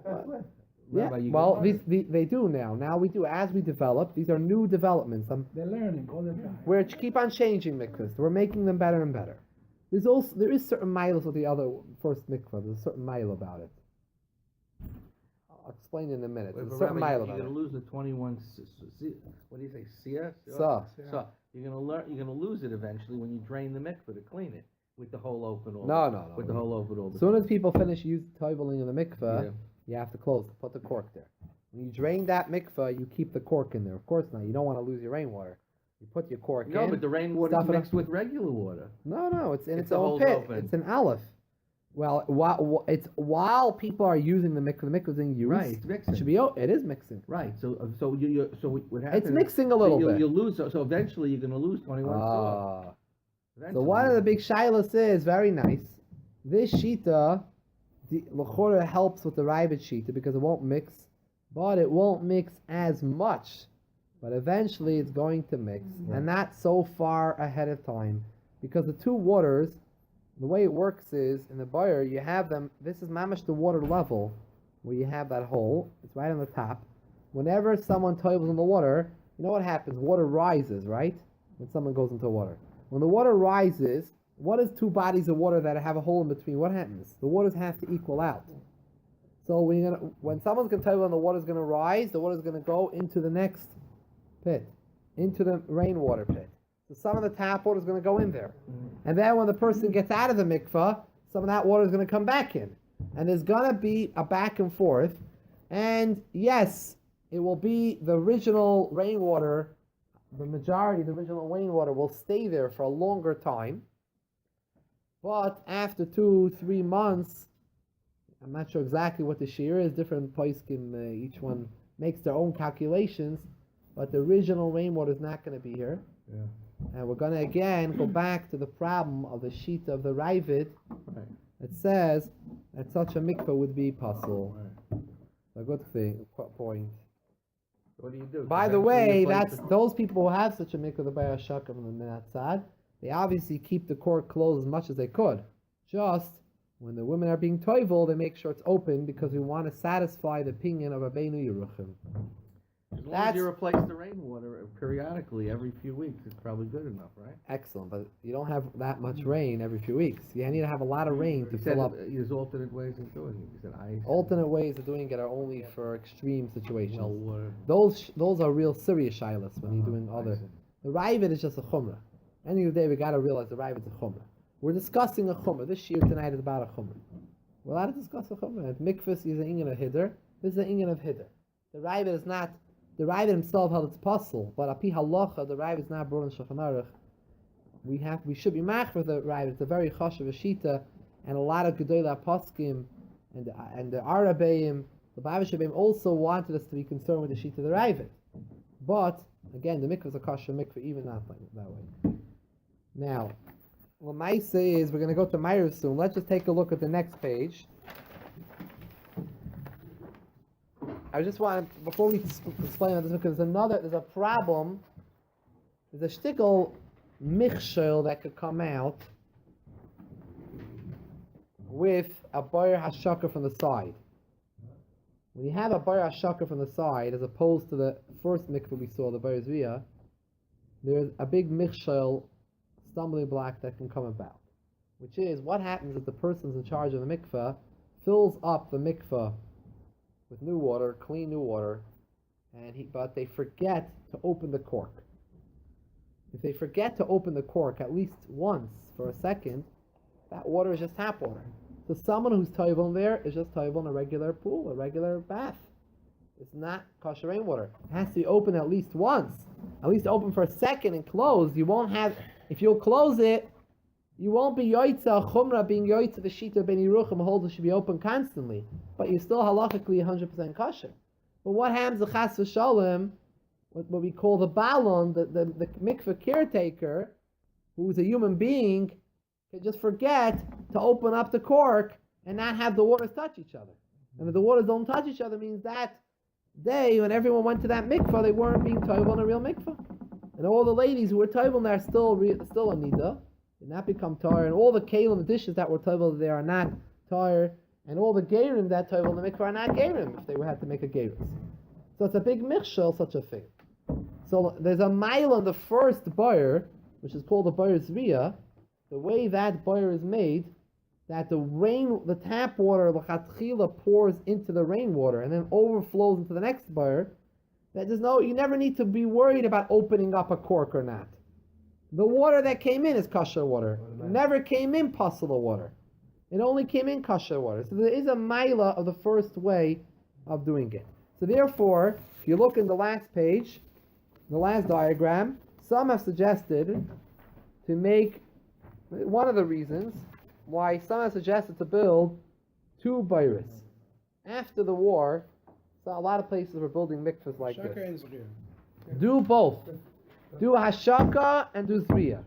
Well, less? yeah, Rabbi, you well, can- they do now. Now we do, as we develop, these are new developments. They're learning all the time. We keep on changing mikvahs. We're making them better and better. There is certain miles with the other first mikvah. There's a certain mile about it. I'll explain in a minute. There's a certain mile You're about going to it. lose the 21. What do you say? Sia? So, So you're going to learn. You're going to lose it eventually when you drain the mikvah to clean it with the hole open. no. With the hole open all the As soon time. as people finish toiveling in the mikvah, Yeah. you have to close, put the cork there. When you drain that mikvah, you keep the cork in there. Of course not. You don't want to lose your rainwater. You put your cork in. No, but the rainwater stuff is it mixed with regular water. No, it's in If its the own hole's pit. open. It's an aleph. Well, while people are using the mikvah is in use. Right, it's mixing. It should be. It is mixing. Right. So what happens? It's mixing a little bit. You'll lose. So eventually you're going to lose 21 saw. So one of the big shilas is, very nice, this shita, the l'chora helps with the rabbit shita because it won't mix, but it won't mix as much. But eventually it's going to mix, and not so far ahead of time. Because the two waters, the way it works is, in the boiler, you have them, this is mamash the water level, where you have that hole, it's right on the top. Whenever someone toils in the water, you know what happens? Water rises, right? When someone goes into water. When the water rises, what is two bodies of water that have a hole in between? What happens? The waters have to equal out. So when someone's going to tell you when the water's going to rise, the water's going to go into the next pit, into the rainwater pit. So some of the tap water is going to go in there. And then when the person gets out of the mikvah, some of that water is going to come back in. And there's going to be a back and forth. And yes, it will be the original rainwater, the majority, the original rainwater will stay there for a longer time. But after 2-3 months, I'm not sure exactly what the shear is, different poskim, each one makes their own calculations, but the original rainwater is not going to be here. Yeah. And we're going to again go back to the problem of the sheet of the Ravid. Right. It says that such a mikveh would be possible. Right. A good thing, point. What do you do? By the Eventually way, you place that's it- those people who have such a mikveh, the Bayah Shakam and the Minatzad, they obviously keep the cork closed as much as they could. Just when the women are being toivel, they make sure it's open because we want to satisfy the opinion of Rabbeinu Yeruchim. As long as That's you replace the rainwater periodically every few weeks, it's probably good enough, right? excellent, but you don't have that much rain every few weeks. You need to have a lot of rain to You said fill up. there's alternate ways of doing it. You said ice. Alternate ways of doing it are only for extreme situations. Well water. Those are real serious shilas when you're doing I other. see. The Ravid is just a chumrah. Any of the day we got to realize the Ravid is a chumrah. We're discussing a chumrah. This year tonight is about a chumrah. We're allowed to discuss a chumrah. If mikvahs is an inyan of hiddur, this is an inyan of hiddur. The Ravid is not. The Ravid himself held it's possible, but api halacha, the Ravid is not brought in Shulchan Aruch. We should be mach with the Ravid. It's a very chashuv shita, and a lot of gedolah poskim and the Arabeim, the Bavish Shabim also wanted us to be concerned with the shita of the Ravid. But again, the mikvah is a kosher mikvah, even not like that way. Now, what I say is we're going to go to Meir soon. Let's just take a look at the next page. I just want to, before we explain this, because there's a problem, there's a shtickle michshel that could come out with a boyer hashaka from the side. When you have a boyer hashaka from the side, as opposed to the first mikvah we saw, the boyer zviya, there's a big michshel, stumbling block that can come about, which is what happens if the person's in charge of the mikvah fills up the mikvah with new water, clean new water, but they forget to open the cork. If they forget to open the cork at least once for a second, that water is just tap water. So someone who's toivel in there is just toivel in a regular pool, a regular bath. It's not kosher rainwater. It has to be open at least once. At least open for a second and closed. You won't have, if you'll close it, you won't be yoitza chumra being yoitza the shita ben Yeruchim holds it should be open constantly, but you're still halachically 100% kosher. But what happens to chas v'shalom, what we call the balon, the mikveh caretaker, who's a human being, can just forget to open up the cork and not have the waters touch each other. And if the waters don't touch each other, means that day when everyone went to that mikveh, they weren't being toivel in a real mikveh. And all the ladies who were toivel there are still a nida, did not become tar, and all the kalim, the dishes that were toivel there are not tar, and all the gerim that toivel in the mikveh are not gerim if they would have to make a gerim. So it's a big michshel, such a thing. So there's a mile on the first boyer, which is called the boyer zviya. The way that boyer is made, that the tap water, the chatchila, pours into the rainwater and then overflows into the next boyer. That you never need to be worried about opening up a cork or not. The water that came in is kosher water. It never came in pasula water. It only came in kosher water. So there is a maila of the first way of doing it. So therefore, if you look in the last page, the last diagram, some have suggested to make, one of the reasons why some have suggested to build two bayris. After the war, so a lot of places were building mikvahs like Shaka this. and Zriya. Do both. Do hashaka and do zriya.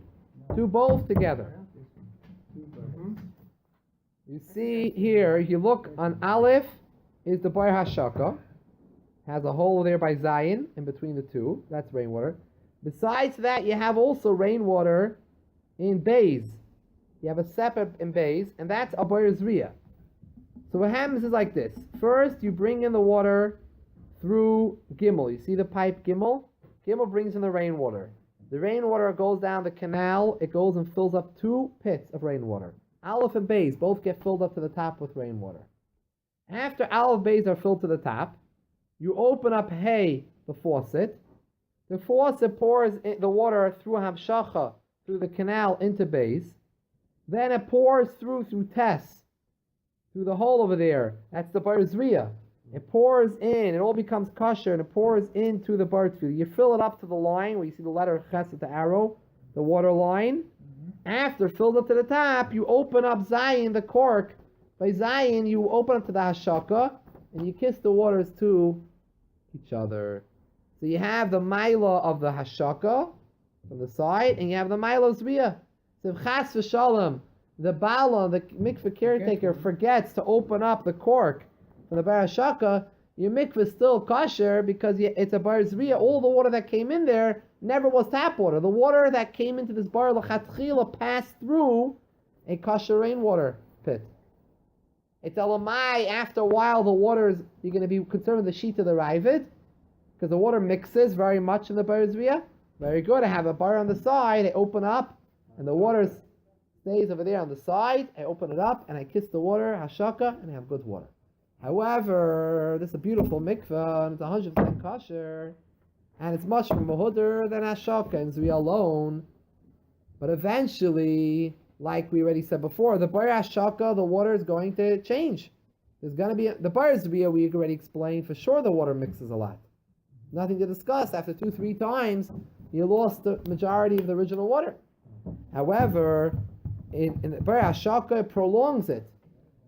Do both together. You see here, you look on Aleph, is the Bar Hashaka. Has a hole there by Zion in between the two. That's rainwater. Besides that, you have also rainwater in Bays. You have a separate in Bays, and that's a Bar Zriya. So what happens is like this. First, you bring in the water through Gimel. You see the pipe Gimel? Gimel brings in the rainwater. The rainwater goes down the canal. It goes and fills up 2 pits of rainwater. Aleph and Bays both get filled up to the top with rainwater. After Aleph Bays are filled to the top, you open up Hey, the faucet. The faucet pours the water through Hamshacha, through the canal into Bays. Then it pours through Tess, through the hole over there. That's the Bar Zriya. It pours in, it all becomes kosher, and it pours into the Bartfield. You fill it up to the line where you see the letter Ches at the arrow, the water line. After filled up to the top, you open up Zion, the cork. By Zion, you open up to the Hashaka, and you kiss the waters to each other. So you have the Maila of the Hashaka from the side, and you have the Maila of Zriya. So if Chas v'Shalom, the Bala, the mikveh caretaker, forgets to open up the cork for the Bar Hashaka, your mikveh is still kosher because it's a Bar Zriya. All the water that came in there never was tap water. The water that came into this bar l'chatchila passed through a kosher rainwater pit. It's elamai. After a while, the water is, you're going to be concerned with the sheet of the Ravid because the water mixes very much in the Bar Zriya. Very good. I have a bar on the side. I open up, and the water stays over there on the side. I open it up, and I kiss the water, hashaka, and I have good water. However, this is a beautiful mikveh, and it's 100% kosher. And it's much more mahudr than Hashaka and Zriya alone. But eventually, like we already said before, the Bar Hashaka, the water is going to change. There's going to be, the Bar Zriya, we already explained, for sure the water mixes a lot. Nothing to discuss. After 2-3 times, you lost the majority of the original water. However, in the Bar Hashaka, it prolongs it.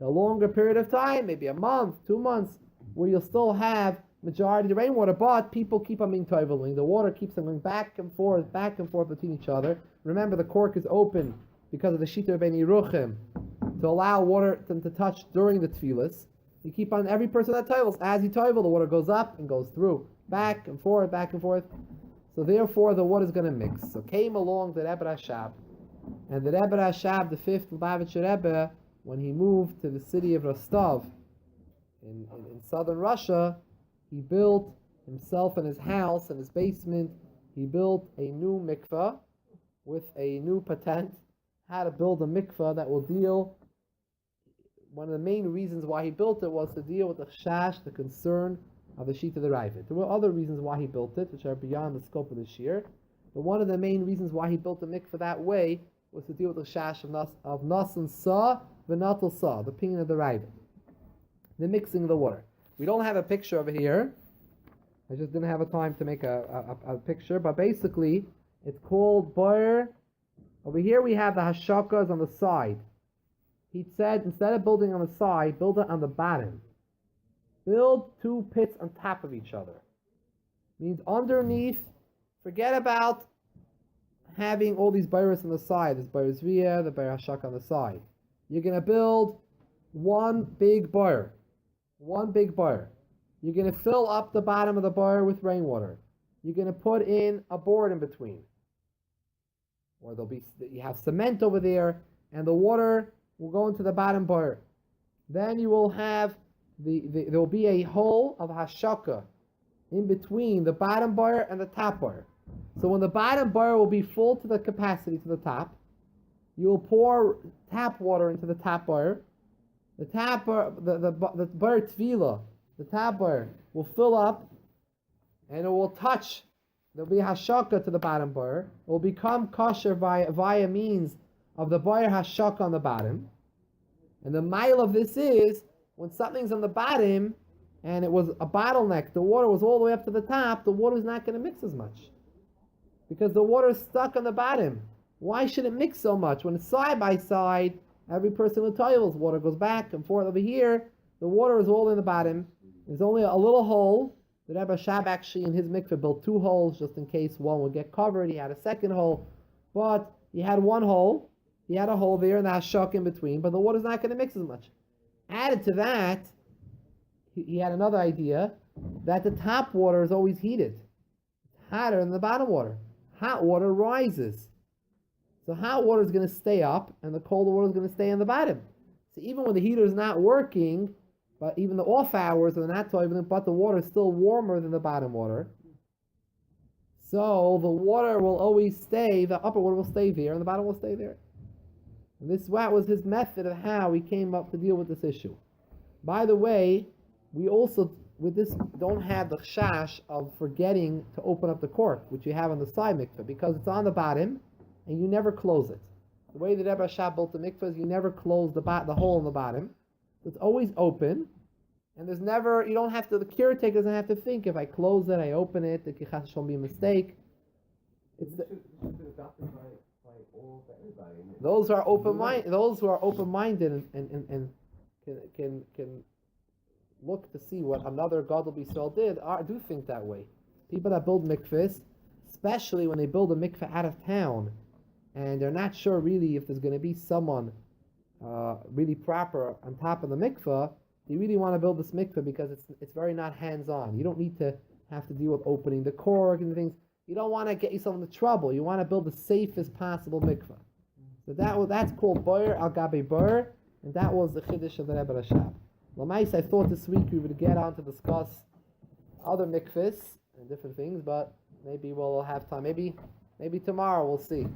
A longer period of time, maybe a month, 2 months, where you'll still have majority of the rainwater, but people keep on being toiveling. The water keeps on going back and forth between each other. Remember, the cork is open because of the Shita Ben Yeruchim to allow water to touch during the tefillas. You keep on, every person that toivels, as you toivel, the water goes up and goes through, back and forth. So therefore, the water is going to mix. So came along the Rebbe Rashab, and the Rebbe Rashab, the 5th Lubavitcher Rebbe, when he moved to the city of Rostov in southern Russia, he built himself in his house, in his basement, he built a new mikveh with a new patent, how to build a mikveh that will deal, one of the main reasons why he built it was to deal with the chash, the concern of the sheet of the Ravid. There were other reasons why he built it, which are beyond the scope of this year, but one of the main reasons why he built the mikveh that way was to deal with the chash of nas and sa, v'natal sa, the opinion of the Ravid, the mixing of the water. We don't have a picture over here. I just didn't have a time to make a picture, but basically, it's called Bar. Over here we have the Hashakas on the side. He said, instead of building on the side, build it on the bottom. Build 2 pits on top of each other. Means underneath, forget about having all these Bairas on the side. There's Bar Zriya, the Bar Hashaka on the side. You're going to build one big bar. One big bar. You're going to fill up the bottom of the bar with rainwater. You're going to put in a board in between. Or you have cement over there, and the water will go into the bottom bar. Then you will have there will be a hole of hashaka in between the bottom bar and the top bar. So when the bottom bar will be full to the capacity to the top, you will pour tap water into the top bar. The tap bar, the bar tvila, the tap bar will fill up, and it will touch. There will be hashaka to the bottom bar. It will become kosher via means of the bar hashaka on the bottom. And the mile of this is when something's on the bottom and it was a bottleneck, the water was all the way up to the top, the water is not going to mix as much because the water is stuck on the bottom. Why should it mix so much when it's side by side? Every person with toilets, water goes back and forth. Over here, the water is all in the bottom. There's only a little hole. The Rebbe Shab actually in his mikveh built 2 holes just in case one would get covered. He had a second hole. But He had one hole. He had a hole there and a hashak in between, but the water's not going to mix as much. Added to that, he had another idea that the top water is always heated. It's hotter than the bottom water. Hot water rises. So hot water is going to stay up and the cold water is going to stay on the bottom. So even when the heater is not working, but even the off hours are not so even, but the water is still warmer than the bottom water. So the water will always stay, the upper water will stay there and the bottom will stay there. And this was his method of how he came up to deal with this issue. By the way, we also, with this, don't have the chash of forgetting to open up the cork, which you have on the side mikveh, because it's on the bottom and you never close it. The way that Rebbe Rashab built the mikveh is you never close the hole in the bottom. It's always open, and there's never, you don't have to, the caretaker doesn't have to think, if I close it, I open it, it shall be a mistake. It's This should be adopted by all, by everybody. those who are open-minded and can look to see what another Gadol B'Yisrael did, do think that way. People that build mikvahs, especially when they build a mikvah out of town, and they're not sure really if there's going to be someone really proper on top of the mikvah, they really want to build this mikvah because it's very not hands-on. You don't need to have to deal with opening the cork and things. You don't want to get yourself into trouble. You want to build the safest possible mikvah. So that's called Boyer al Gabi Boyer, and that was the Chiddush of the Rebbe Rashab. Lamais, I thought this week we would get on to discuss other mikvahs and different things, but maybe we'll have time. Maybe tomorrow, we'll see.